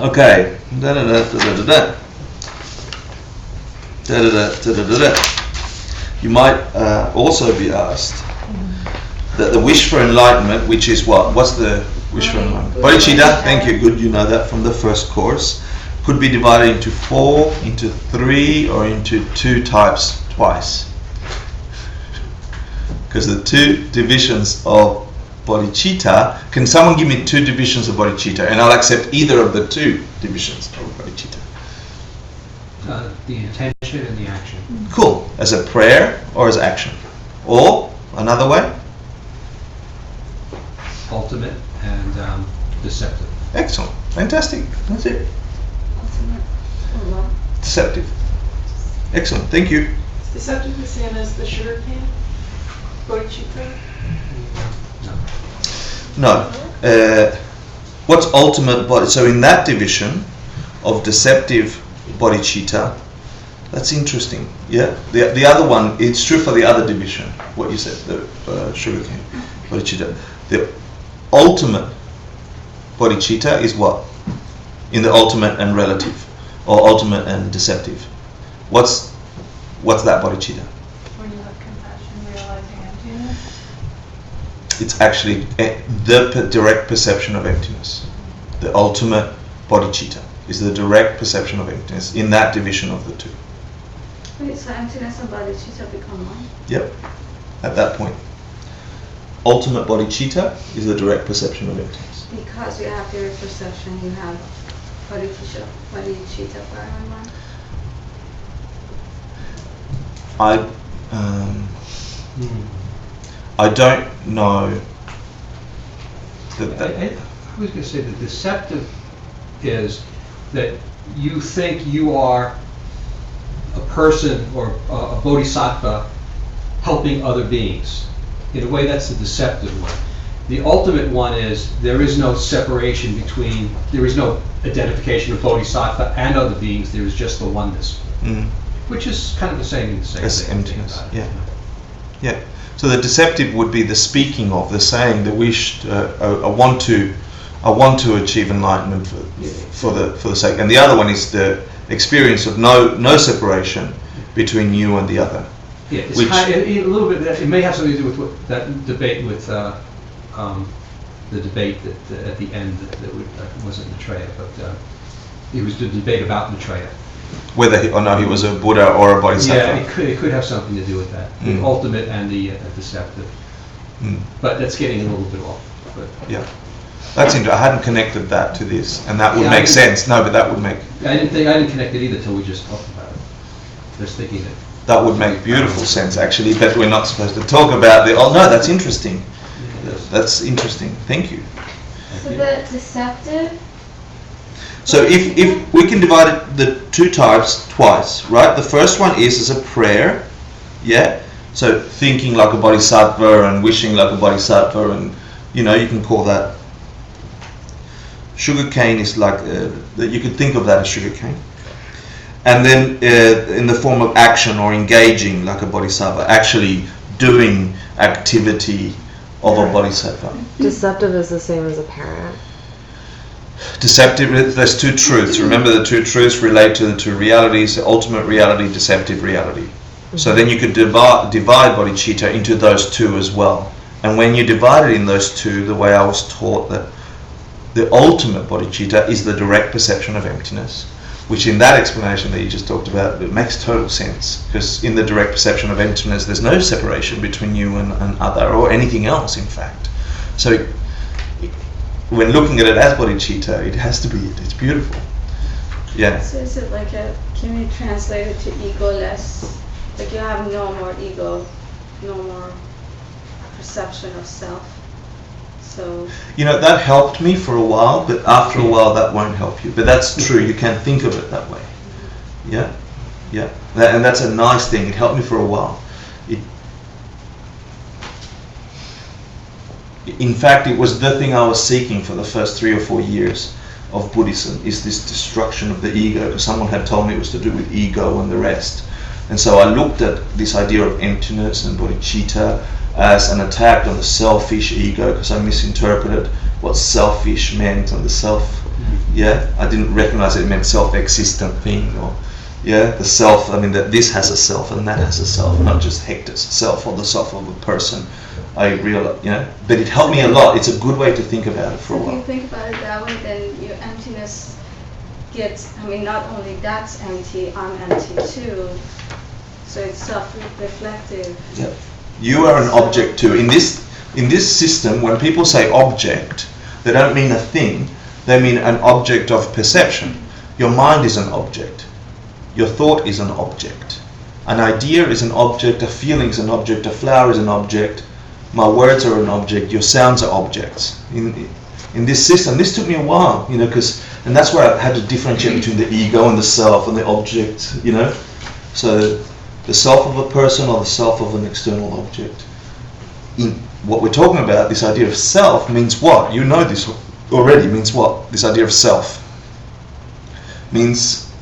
S1: Okay. You might also be asked that the wish for enlightenment, which is what? What's the wish for enlightenment? Bodhicitta, thank you, good, you know that from the first course. Could be divided into 4, into 3, or into 2 types twice. Because the 2 divisions of bodhicitta, can someone give me 2 divisions of bodhicitta? And I'll accept either of the 2 divisions of bodhicitta.
S4: The intention and the action.
S1: Cool. As a prayer or as action? Or, another way?
S4: Ultimate and deceptive.
S1: Excellent. Fantastic. That's it. Deceptive. Excellent. Thank you.
S5: Is deceptive the same as the sugar cane? Bodhicitta?
S1: No. What's ultimate body? So in that division of deceptive bodhicitta, that's interesting. Yeah. The other one, it's true for the other division. What you said, the sugar cane bodhicitta. The ultimate bodhicitta is what? In the ultimate and relative, or ultimate and deceptive. What's that bodhicitta?
S9: When you have compassion, realizing emptiness.
S1: It's actually the direct perception of emptiness. The ultimate bodhicitta is the direct perception of emptiness in that division of the 2.
S2: Wait, so emptiness and bodhicitta become one?
S1: Yep, at that point. ultimate bodhicitta is the direct perception of emptiness.
S2: Because you have your perception, you have bodhicitta paradigm.
S1: I don't know that.
S4: I was going to say the deceptive is that you think you are a person or a bodhisattva helping other beings. In a way, that's the deceptive one. The ultimate one is there is no separation between, there is no identification of bodhisattva and other beings, there is just the oneness. Which is kind of the same thing.
S1: That's emptiness, yeah. Yeah. So the deceptive would be the speaking of, the saying, the wish, I want to achieve enlightenment for the sake. And the other one is the experience of no separation between you and the other.
S4: Yeah, it's a little bit. It may have something to do with that debate with the debate that at the end that wasn't Maitreya, but it was the debate about Maitreya.
S1: Whether he was a Buddha or a Bodhisattva.
S4: Yeah, it could have something to do with that. The ultimate and the deceptive. But that's getting a little bit off. But
S1: yeah, that's interesting. I hadn't connected that to this, and that would make sense. No, but that would make.
S4: I didn't connect it either till we just talked about it. Just thinking that.
S1: That would make beautiful sense, actually, but we're not supposed to talk about the. Oh no, that's interesting. That's interesting. Thank you.
S9: So the deceptive.
S1: So if we can divide it, the two types twice, right? The first one is as a prayer, yeah. So thinking like a bodhisattva and wishing like a bodhisattva, and you can call that. Sugar cane is like you could think of that as sugar cane. And then in the form of action or engaging like a bodhisattva, actually doing activity of a bodhisattva.
S3: Deceptive is the same as a parent.
S1: Deceptive, there's two truths. Remember, the two truths relate to the two realities, the ultimate reality, deceptive reality. So then you could divide bodhicitta into those two as well. And when you divide it in those two, the way I was taught that the ultimate bodhicitta is the direct perception of emptiness, which in that explanation that you just talked about, it makes total sense, because in the direct perception of emptiness there's no separation between you and other or anything else, in fact. So when looking at it as bodhicitta, it has to be it. It's beautiful. Yeah.
S2: So is it like can we translate it to egoless? Like you have no more ego, no more perception of self. So
S1: that helped me for a while, but after a while that won't help you. But that's true, you can think of it that way. Yeah, yeah. And that's a nice thing. It helped me for a while. In fact, it was the thing I was seeking for the first 3 or 4 years of Buddhism, is this destruction of the ego. Because someone had told me it was to do with ego and the rest. And so I looked at this idea of emptiness and bodhicitta as an attack on the selfish ego, because I misinterpreted what selfish meant and the self. Yeah, I didn't recognize it meant self-existent thing, or the self. I mean that this has a self and that has a self, not just Hector's self or the self of a person. I realized, but it helped me a lot. It's a good way to think about it for a while.
S2: If you think about it that way, then your emptiness gets. I mean, not only that's empty, I'm empty too. So it's self-reflective.
S1: Yeah. You are an object too. In this system, when people say object, they don't mean a thing. They mean an object of perception. Your mind is an object. Your thought is an object. An idea is an object. A feeling is an object. A flower is an object. My words are an object. Your sounds are objects. In this system, this took me a while, and that's where I had to differentiate between the ego and the self and the object, So the self of a person or the self of an external object. In what we're talking about, this idea of self means what? You know this already. Means what? This idea of self means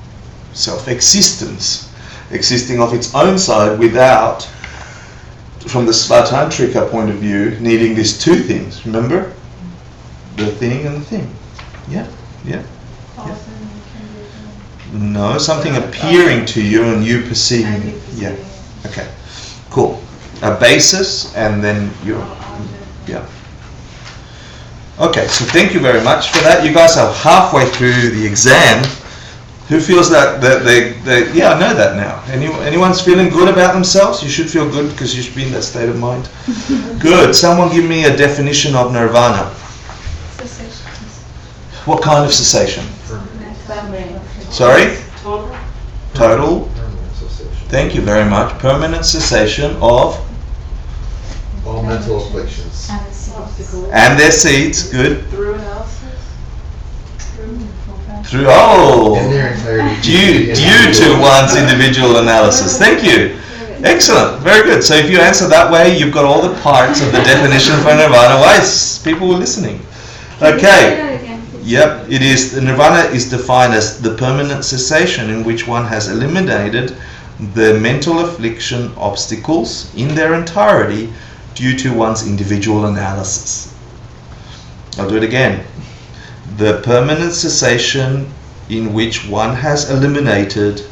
S1: self-existence, existing of its own side without, from the Svatantrika point of view, needing these two things. Remember? The thing and the thing. Yeah, yeah. Yeah. No, something appearing to you and you perceiving it. Yeah. Okay. Cool. A basis and then yeah. Okay, so thank you very much for that. You guys are halfway through the exam. Who feels that they yeah, I know that now. Anyone's feeling good about themselves? You should feel good because you should be in that state of mind. Good. Someone give me a definition of nirvana.
S9: Cessation.
S1: What kind of cessation? Sorry? Total.
S7: Permanent cessation.
S1: Thank you very much. Permanent cessation of
S7: All mental afflictions.
S5: Obstacles.
S1: and their seeds. Good.
S5: Through analysis.
S1: Through oh.
S7: In their entirety.
S1: Due to one's individual analysis. Thank you. Excellent. Very good. So if you answer that way, you've got all the parts of the definition for nirvana. Why is people were listening? Okay. Yep. It is. Nirvana is defined as the permanent cessation in which one has eliminated the mental affliction obstacles in their entirety due to one's individual analysis. I'll do it again. The permanent cessation in which one has eliminated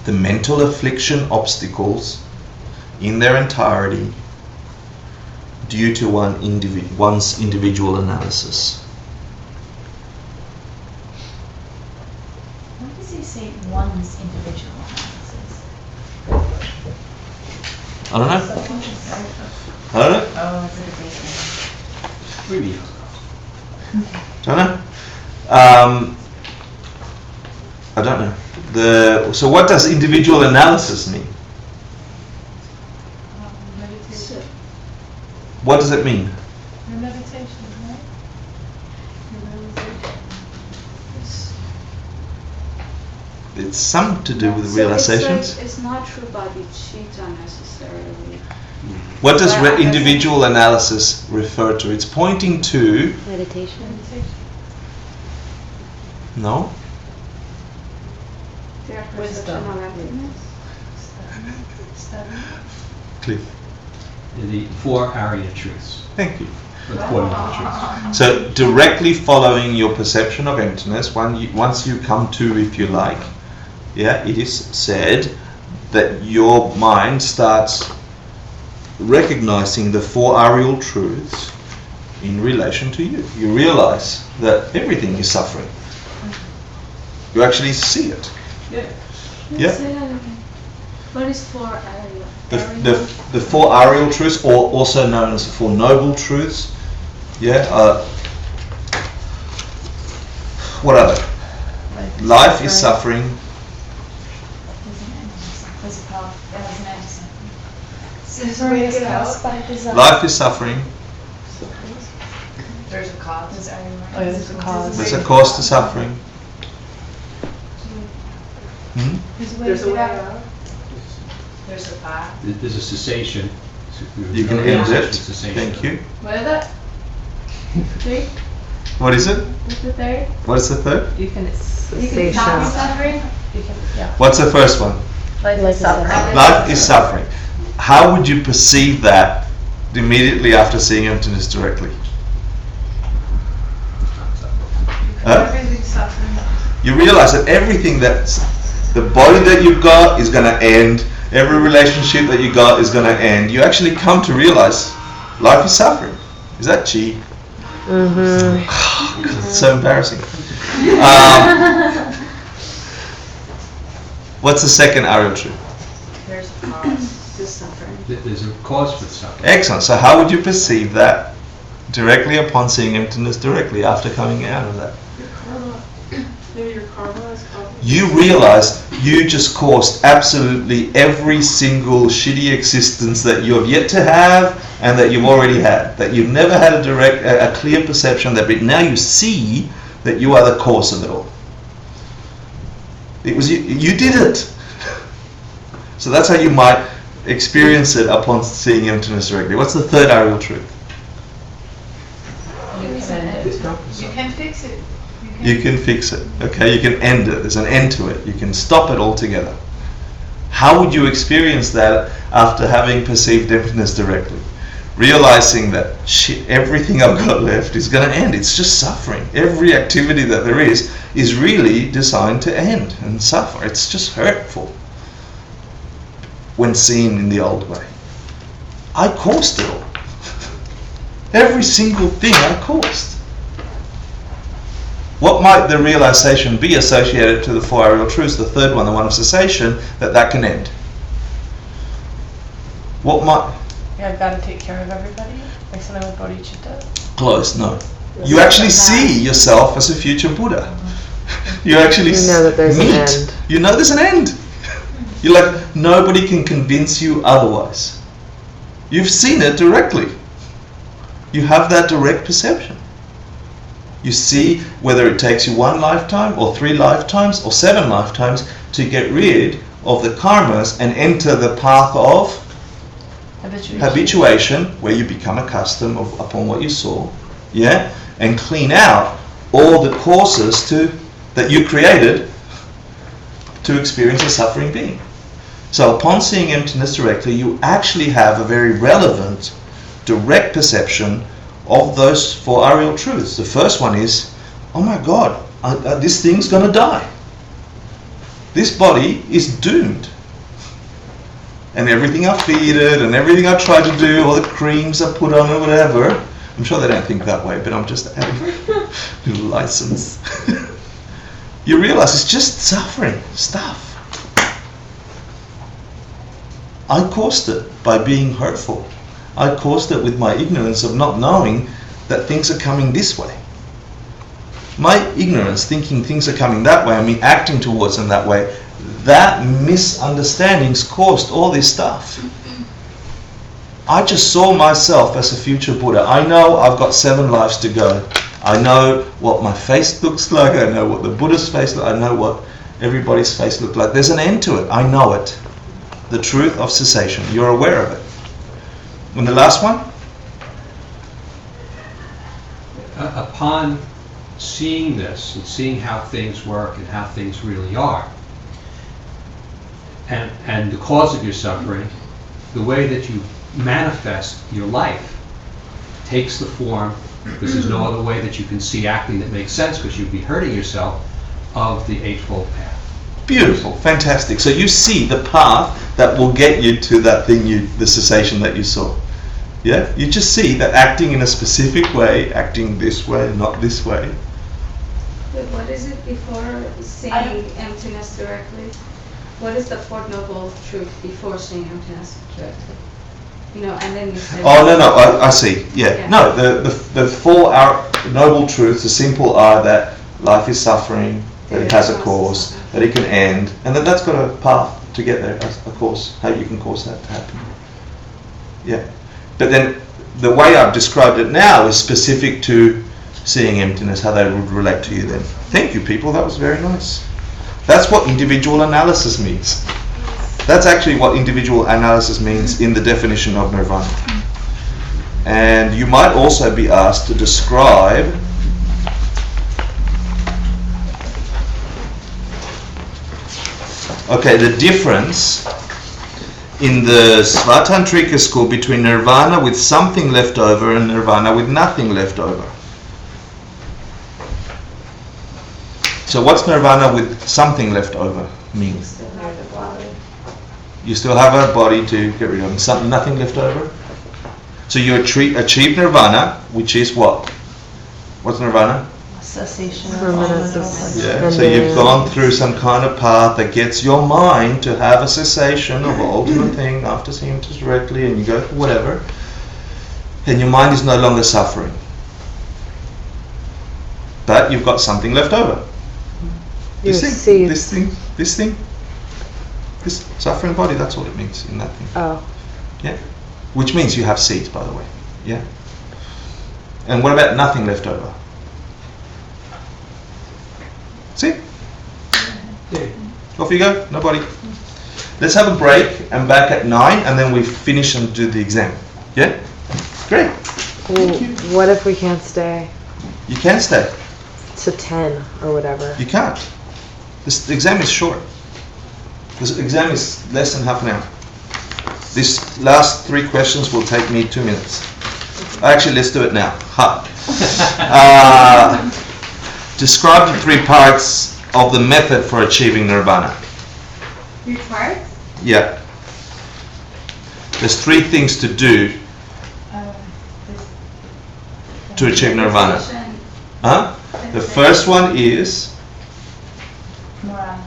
S1: the mental affliction obstacles in their entirety due to one's individual analysis.
S10: Why does he say one's individual analysis?
S1: I don't know. I don't know.
S10: Oh, it's a debate.
S4: Maybe.
S1: Don't know. I don't know. So what does individual analysis mean?
S9: Meditation.
S1: What does it mean?
S9: Your meditation, right? Your meditation.
S1: It's something to do with
S2: So
S1: realizations.
S2: it's not true bodhicitta necessarily.
S1: What does individual analysis refer to? It's pointing to
S6: Meditation.
S1: no.
S2: Their
S5: Wisdom.
S2: perception of emptiness.
S9: Study.
S1: Cliff.
S4: The 4 Arya truths.
S1: Thank you.
S4: Or the 4 noble truths.
S1: So directly following your perception of emptiness, once you come to, if you like, yeah, it is said that your mind starts recognizing the 4 Arial truths in relation to you. You realize that everything is suffering. You actually see it.
S5: Yeah.
S1: Yeah.
S2: Say that again. What is 4 area?
S1: The 4 Arial truths, or also known as the 4 noble truths. Yeah. What are they? Life is suffering.
S10: What's it called? That was an anti-suffering.
S9: Suffering is caused by desire.
S1: Life is suffering.
S10: There's a cause. There's
S6: Oh, yeah, there's a cause.
S1: There's a cause to suffering.
S5: There's a way out.
S10: There's a path.
S4: There's a cessation.
S1: You can
S4: There's
S1: end
S4: a
S1: it.
S4: cessation.
S1: Thank you.
S9: What is it? 3?
S1: What is it?
S9: What's the 3rd?
S1: What is the third?
S6: You can
S9: You can
S3: Cessation.
S9: stop suffering.
S6: You can, yeah.
S1: What's the first one?
S6: Life is suffering.
S1: Life is suffering. How would you perceive that immediately after seeing emptiness directly?
S9: Everything's suffering.
S1: You realize that everything that's the body that you've got is going to end. Every relationship that you got is going to end. You actually come to realize life is suffering. Is that chi?
S3: Mm-hmm.
S1: God, it's so embarrassing. What's the second Arial truth?
S10: There's a cause.
S6: To suffering.
S4: There's a cause for suffering.
S1: Excellent. So how would you perceive that directly upon seeing emptiness directly after coming out of that?
S5: Your karma. Maybe your karma is causing.
S1: You realize you just caused absolutely every single shitty existence that you have yet to have and that you've already had. That you've never had a clear perception that, but now you see that you are the cause of it all. It was you. You did it. So that's how you might experience it upon seeing emptiness directly. What's the third Arial truth?
S9: You can fix it.
S1: You can fix it. Okay, you can end it. There's an end to it. You can stop it altogether. How would you experience that after having perceived emptiness directly? Realizing that shit, everything I've got left is going to end. It's just suffering. Every activity that there is really designed to end and suffer. It's just hurtful when seen in the old way. I caused it all. Every single thing I caused. What might the realization be associated to the four aerial truths, the third one, the one of cessation, that can end? What might...
S8: Yeah, I've got to take care of everybody? Like something with bodhicitta?
S1: Close, no. You actually see yourself as a future Buddha. You actually
S3: know that there's an end.
S1: You know there's an end. You're like, nobody can convince you otherwise. You've seen it directly. You have that direct perception. You see whether it takes you 1 lifetime or 3 lifetimes or 7 lifetimes to get rid of the karmas and enter the path of habituation, where you become accustomed upon what you saw, yeah, and clean out all the causes that you created to experience a suffering being. So upon seeing emptiness directly, you actually have a very relevant, direct perception of those four aerial truths. The first one is, oh my God, this thing's going to die. This body is doomed. And everything I feed it, and everything I try to do, all the creams I put on it, whatever. I'm sure they don't think that way, but I'm just adding a little license. You realize it's just suffering stuff. I caused it by being hurtful. I caused it with my ignorance of not knowing that things are coming this way. My ignorance, thinking things are coming that way, and me acting towards them that way, that misunderstanding's caused all this stuff. I just saw myself as a future Buddha. I know I've got 7 lives to go. I know what my face looks like. I know what the Buddha's face looks like. I know what everybody's face looks like. There's an end to it. I know it. The truth of cessation. You're aware of it. And the last one?
S4: Upon seeing this and seeing how things work and how things really are, and the cause of your suffering, the way that you manifest your life takes the form, because there's no other way that you can see acting that makes sense, because you'd be hurting yourself, of the Eightfold Path.
S1: Beautiful, fantastic. So you see the path that will get you to that thing, the cessation that you saw. Yeah? You just see that acting in a specific way, acting this way, not this way.
S2: But what is it before seeing emptiness directly? What is the Fourth Noble Truth before seeing emptiness directly? You know, and then you say...
S1: Oh, no, I see. Yeah. No, the 4 Noble Truths, the simple are that life is suffering, that it has a cause, that it can end, and that's got a path to get there, of course, how you can cause that to happen. Yeah. But then the way I've described it now is specific to seeing emptiness, how they would relate to you then. Thank you, people. That was very nice. That's what individual analysis means. That's actually what individual analysis means in the definition of nirvana. And you might also be asked to describe the difference in the Svatantrika school between nirvana with something left over and nirvana with nothing left over. So what's nirvana with something left over mean? You still have a body to get rid of. Nothing left over? So you achieve nirvana, which is what? What's nirvana?
S8: Cessation.
S1: Yeah, so you've gone through some kind of path that gets your mind to have a cessation of the ultimate thing after seeing it directly, and you go through whatever, and your mind is no longer suffering. But you've got something left over. This suffering body, that's all it means in that thing.
S3: Oh.
S1: Yeah. Which means you have seeds, by the way. Yeah. And what about nothing left over? See? Yeah. Off you go, nobody. Let's have a break and back at 9, and then we finish and do the exam. Yeah? Great.
S3: Well, what if we can't stay?
S1: You can stay.
S3: To 10 or whatever.
S1: You can't. The exam is short. The exam is less than half an hour. These last 3 questions will take me 2 minutes. Actually, let's do it now. Describe the 3 parts of the method for achieving nirvana.
S2: 3 parts?
S1: Yeah. There's 3 things to do to achieve nirvana. Huh?
S2: The
S1: The first one is
S10: Morality.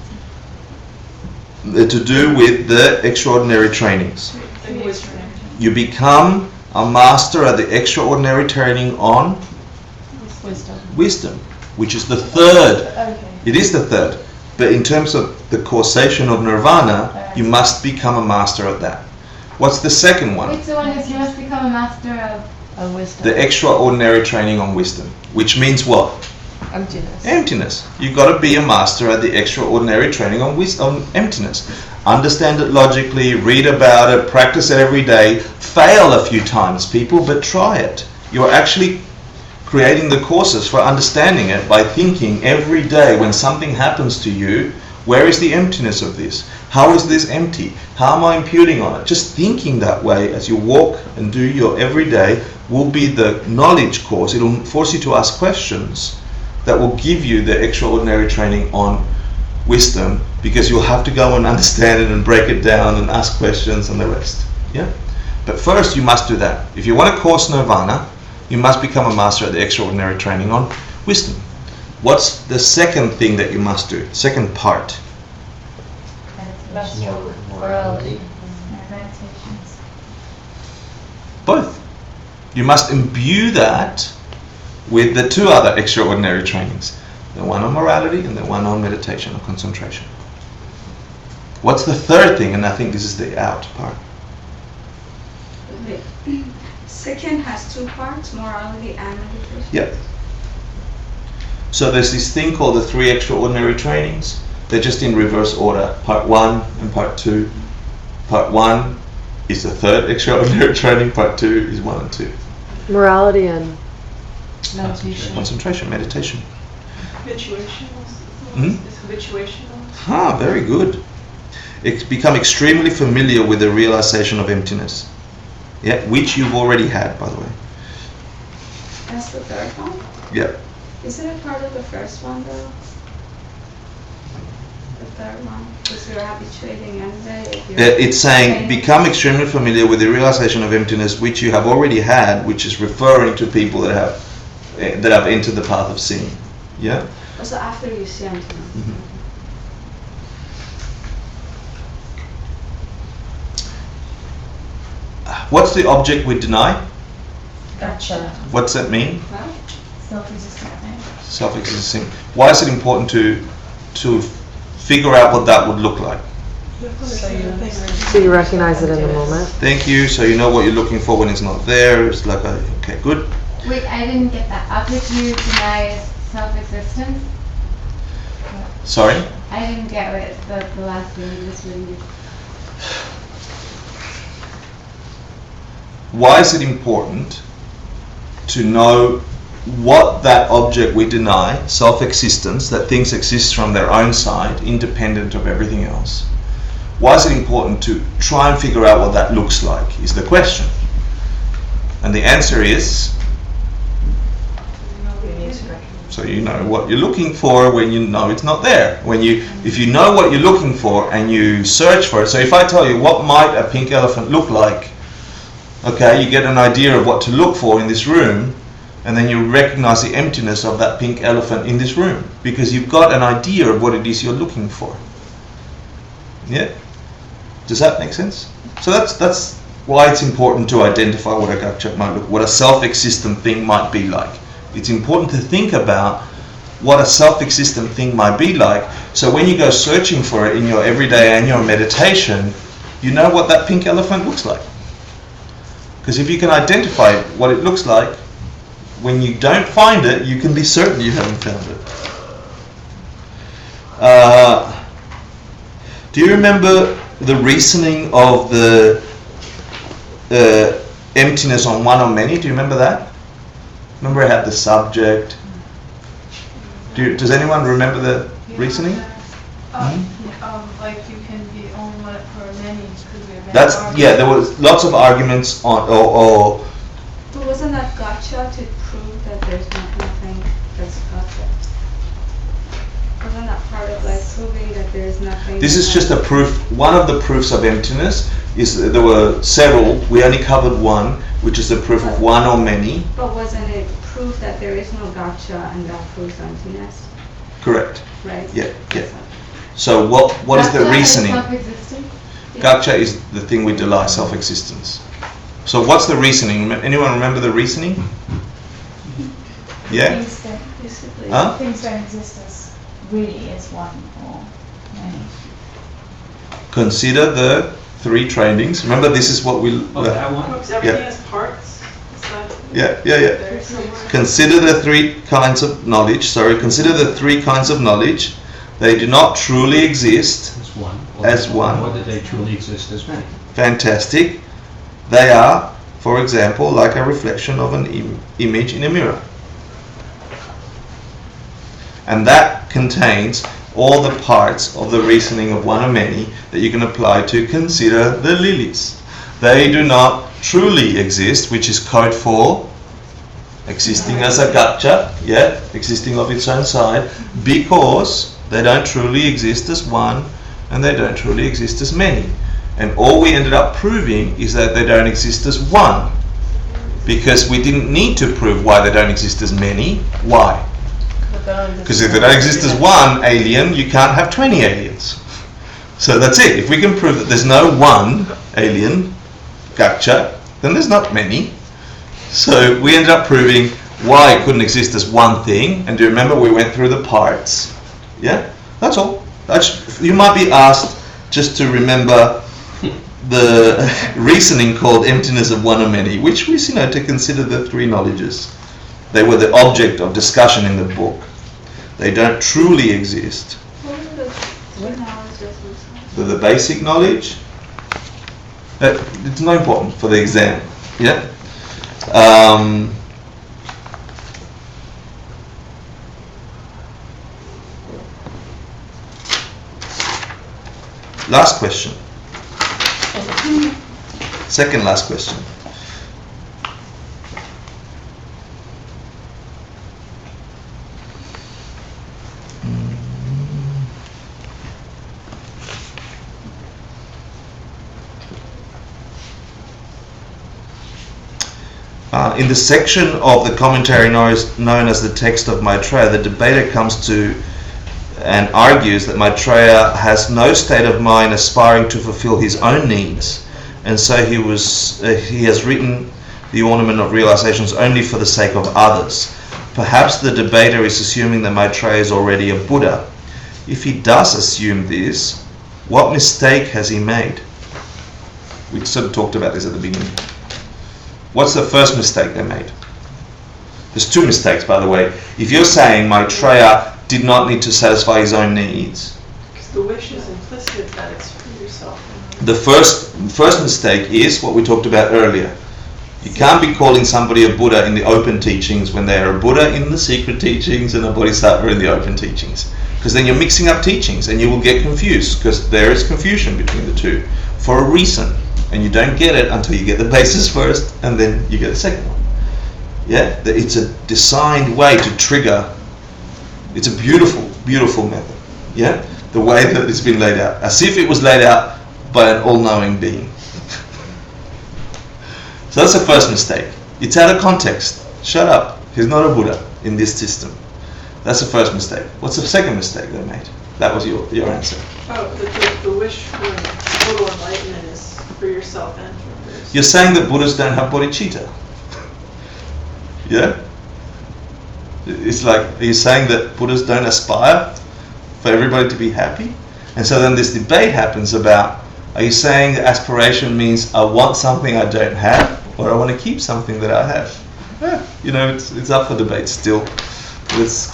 S1: to do with the extraordinary trainings.
S5: And wisdom.
S1: You become a master at the extraordinary training on wisdom, which is the third.
S10: Okay.
S1: It is the third. But in terms of the causation of nirvana, you must become a master at that. What's the second one?
S9: It's the one that you must become a master of
S6: wisdom.
S1: The extraordinary training on wisdom, which means what?
S6: Emptiness.
S1: Emptiness. You've got to be a master at the extraordinary training on wisdom, on emptiness. Understand it logically, read about it, practice it every day. Fail a few times, people, but try it. You're actually creating the courses for understanding it by thinking every day when something happens to you, where is the emptiness of this? How is this empty? How am I imputing on it? Just thinking that way as you walk and do your everyday will be the knowledge course. It'll force you to ask questions that will give you the extraordinary training on wisdom, because you'll have to go and understand it and break it down and ask questions and the rest. Yeah? But first you must do that. If you want to course nirvana, you must become a master at the extraordinary training on wisdom. What's the second thing that you must do? Second part.
S10: Morality. Meditations.
S1: Both. You must imbue that with the two other extraordinary trainings. The one on morality and the one on meditation or concentration. What's the third thing? And I think this is the out part.
S2: The second has two parts, morality and meditation.
S1: Yep. So there's this thing called the three extraordinary trainings. They're just in reverse order. Part 1 and part 2. Part 1 is the third extraordinary training. Part 2 is 1 and 2.
S3: Morality and
S6: Meditation.
S1: Concentration, meditation.
S5: Habituational.
S1: Hmm?
S5: Is habituational.
S1: Ah, very good. Become extremely familiar with the realization of emptiness. Yeah, which you've already had, by the way.
S2: That's the third one?
S1: Yeah.
S2: Isn't it part of the first one though? The third one? Because you're habituating anyway.
S1: It's saying, become extremely familiar with the realization of emptiness, which you have already had, which is referring to people that have entered the path of sin. Yeah?
S2: Also after you see emptiness.
S1: Mm-hmm. What's the object we deny?
S10: Gotcha.
S1: What's that mean?
S2: Well,
S10: Self-existent thing.
S1: Self-existing. Why is it important to figure out what that would look like?
S3: so you recognize it in the moment.
S1: Thank you. So you know what you're looking for when it's not there. It's like, okay, good.
S9: Wait, I didn't get that. Object you deny is self-existence?
S1: Sorry?
S9: I didn't get it, the last thing you just read.
S1: Why is it important to know what that object we deny, self-existence, that things exist from their own side, independent of everything else? Why is it important to try and figure out what that looks like, is the question. And the answer is, so you know what you're looking for when you know it's not there. If you know what you're looking for and you search for it, so if I tell you what might a pink elephant look like, okay, you get an idea of what to look for in this room, and then you recognize the emptiness of that pink elephant in this room, because you've got an idea of what it is you're looking for. Yeah? Does that make sense? So that's why it's important to identify what a gakchak might look, what a self-existent thing might be like. It's important to think about what a self-existent thing might be like, so when you go searching for it in your everyday and your meditation, you know what that pink elephant looks like. Because if you can identify what it looks like, when you don't find it, you can be certain you haven't found it. Do you remember the reasoning of the emptiness on one or many? Do you remember that? Remember I had the subject. Does anyone remember the reasoning?
S9: Like you can be only one for many because we have
S1: There was lots of arguments on or
S2: but wasn't that gotcha to prove that there's nothing that's gotcha? Wasn't that part of like proving that there's nothing?
S1: this is just a proof. One of the proofs of emptiness is there were several. We only covered one, which is the proof of one or many.
S2: But wasn't it prove that there is no gotcha and that proves emptiness,
S1: Correct.
S2: right?
S1: Yeah, yeah. So what is the reasoning?
S10: Self-existing?
S1: Gotcha is the thing we deny, self-existence. So what's the reasoning? Anyone remember the reasoning? Yeah?
S10: Things that,
S2: Basically.
S1: Huh?
S10: things don't exist as really as one or many.
S1: Consider the three trainings. Remember, this is what we...
S4: Oh, that one?
S5: Because everything
S1: Yeah.
S5: has parts. Is that
S1: Yeah.
S5: there somewhere?
S1: Consider the three kinds of knowledge. Consider the three kinds of knowledge. They do not truly exist.
S4: As one.
S1: As one.
S4: Or that they truly exist as many.
S1: Fantastic. They are, for example, like a reflection of an image in a mirror. And that contains all the parts of the reasoning of one or many that you can apply to consider the lilies. They do not truly exist, which is code for existing as a gotcha, existing of its own side, because they don't truly exist as one and they don't truly exist as many. And all we ended up proving is that they don't exist as one, because we didn't need to prove why they don't exist as many. Why? Because if they don't exist as one alien, you can't have 20 aliens. So that's it. If we can prove that there's no one alien, gotcha, then there's not many. So we ended up proving why it couldn't exist as one thing. And do you remember we went through the parts? Yeah? That's all. You might be asked just to remember the reasoning called emptiness of one or many, which was, to consider the three knowledges. They were the object of discussion in the book. They don't truly exist.
S2: What are the three knowledges?
S1: They're the basic knowledge. It's not important for the exam. Yeah. Last question. Second last question. In the section of the commentary known as the text of Maitreya, the debater comes to and argues that Maitreya has no state of mind aspiring to fulfill his own needs, and so he has written the Ornament of Realizations only for the sake of others. Perhaps the debater is assuming that Maitreya is already a Buddha. If he does assume this, what mistake has he made? We sort of talked about this at the beginning. What's the first mistake they made? There's two mistakes, by the way. If you're saying Maitreya did not need to satisfy his own needs,
S5: Because the wish is implicit that it's for yourself.
S1: the first mistake is what we talked about earlier. You can't be calling somebody a Buddha in the open teachings when they are a Buddha in the secret teachings and a Bodhisattva in the open teachings. Because then you're mixing up teachings and you will get confused, because there is confusion between the two for a reason. And you don't get it until you get the basis first, and then you get the second one. Yeah, it's a designed way to trigger. It's a beautiful, beautiful method. Yeah, the way that it's been laid out, as if it was laid out by an all-knowing being. So that's the first mistake. It's out of context. Shut up. He's not a Buddha in this system. That's the first mistake. What's the second mistake they made? That was your answer.
S5: Oh, the wish for total enlightenment is for yourself and for others.
S1: You're saying that Buddhas don't have bodhicitta. Yeah? It's like, are you saying that Buddhas don't aspire for everybody to be happy? And so then this debate happens about, are you saying that aspiration means I want something I don't have, or I want to keep something that I have? Yeah, it's up for debate still. Let's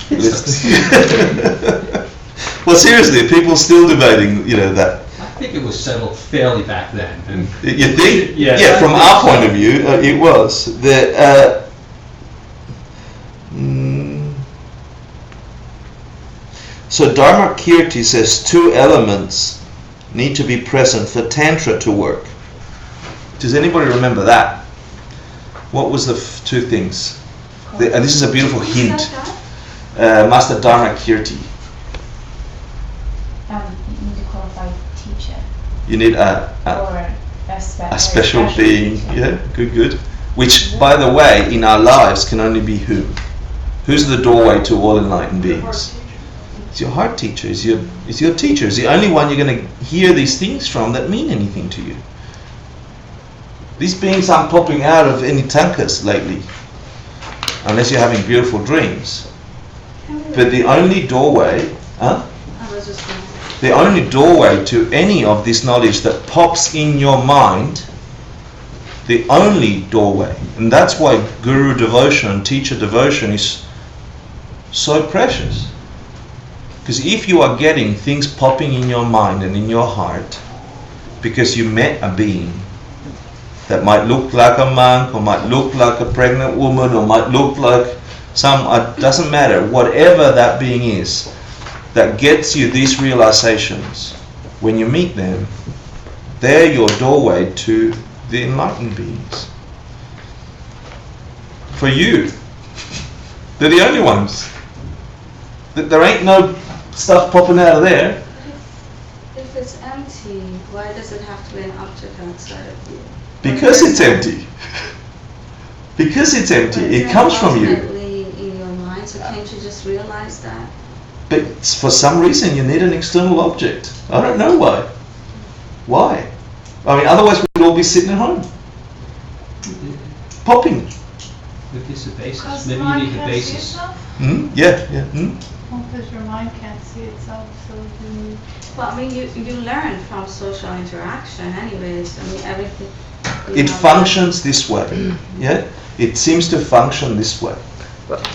S1: well, seriously, people still debating, that.
S4: I think it was settled fairly back then. And
S1: You think?
S4: Yes.
S1: Yeah, from our point of view, it was. So Dharma Kirti says 2 elements need to be present for Tantra to work. Does anybody remember that? What was the 2 things? And this is a beautiful hint. Master Dharma Kirti.
S10: You need a qualified teacher
S1: You need
S10: or a
S1: a special being.
S10: teacher.
S1: Yeah, good. which, by the way, in our lives can only be who? Who's the doorway to all enlightened beings? It's your heart teacher. It's your teacher. It's the only one you're going to hear these things from that mean anything to you. These beings aren't popping out of any tankas lately, unless you're having beautiful dreams. But the only doorway, the only doorway to any of this knowledge that pops in your mind, the only doorway, and that's why guru devotion, teacher devotion is so precious. Because if you are getting things popping in your mind and in your heart because you met a being that might look like a monk or might look like a pregnant woman or might look like doesn't matter, whatever that being is that gets you these realizations, when you meet them, they're your doorway to the enlightened beings. For you, they're the only ones. There ain't no stuff popping out of there.
S2: If it's empty, why does it have to be an object outside of you?
S1: Because it's empty. Because it's empty. It comes from you.
S2: Ultimately in your mind, so can't you just realize that?
S1: But for some reason you need an external object. I don't know why. Why? I mean, otherwise we'd all be sitting at home. Popping.
S4: If it's a basis,
S9: Because
S4: maybe
S9: the
S4: you
S9: mind
S4: need a
S9: can't see
S4: basis.
S9: itself?
S1: Yeah.
S9: Because your mind can't see itself, so you...
S2: Well, I mean, you learn from social interaction anyways. I mean, everything.
S1: It functions this way. Yeah? It seems to function this way.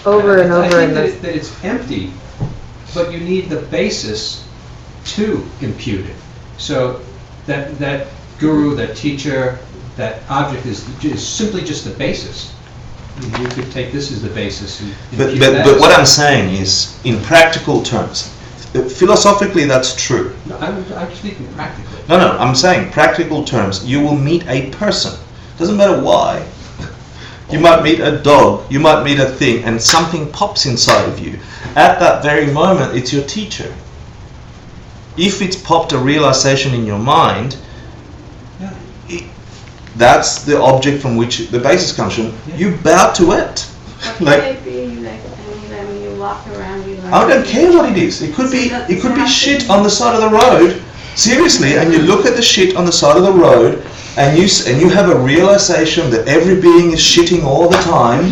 S3: Over and over
S4: I
S3: in
S4: think
S3: this.
S4: that it's empty, but you need the basis to impute it. So that guru, that teacher, that object is simply just the basis. You could take this as the basis and impute that.
S1: But what I'm saying is, in practical terms, philosophically that's true.
S4: No, I'm speaking practically.
S1: No, I'm saying practical terms. You will meet a person. Doesn't matter why. You might meet a dog, you might meet a thing, and something pops inside of you. At that very moment, it's your teacher. If it's popped a realization in your mind, that's the object from which the basis comes from. You bow to it.
S2: What could it be? Like, I mean, you walk around, you learn.
S1: I don't care what it is. It could be shit on the side of the road. Seriously, and you look at the shit on the side of the road, and you have a realization that every being is shitting all the time,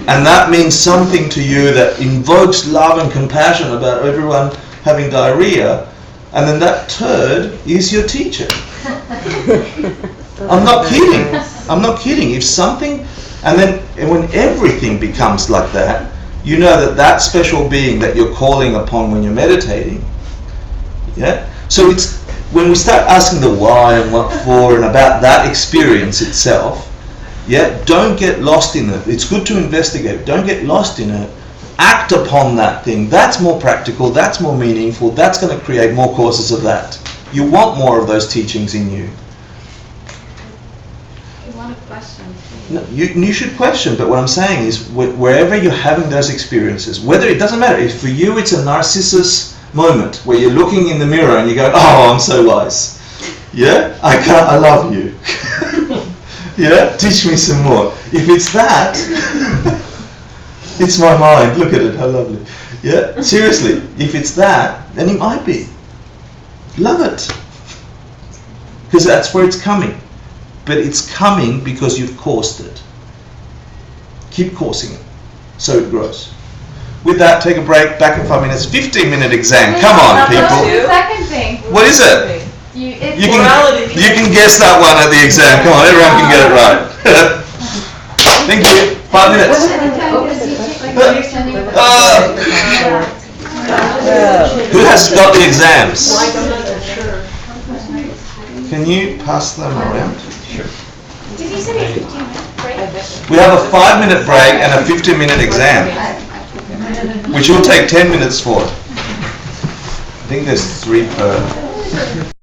S1: and that means something to you that invokes love and compassion about everyone having diarrhea, and then that turd is your teacher. I'm not kidding. I'm not kidding. If something, and when everything becomes like that, you know that special being that you're calling upon when you're meditating. Yeah. So it's when we start asking the why and what for and about that experience itself. Yeah. Don't get lost in it. It's good to investigate. Don't get lost in it. Act upon that thing. That's more practical. That's more meaningful. That's going to create more causes of that. You want more of those teachings in you. No, you should question, but what I'm saying is wherever you're having those experiences, whether it doesn't matter, if for you it's a narcissus moment where you're looking in the mirror and you go, oh, I'm so wise. Yeah? I love you. Yeah? Teach me some more. If it's that, it's my mind. Look at it, how lovely. Yeah? Seriously, if it's that, then it might be. Love it. Because that's where it's coming. But it's coming because you've coursed it. Keep coursing it, so it grows. With that, take a break, back in 5 minutes, 15-minute exam. Come on, people.
S9: Second thing.
S1: What is it?
S9: You
S1: can guess that one at the exam. Come on, everyone can get it right. Thank you. 5 minutes. Who has got the exams? Can you pass them around?
S9: Did you say 15 minutes break?
S1: We have a 5-minute break and a 15-minute exam, which will take 10 minutes for. I think there's 3 per.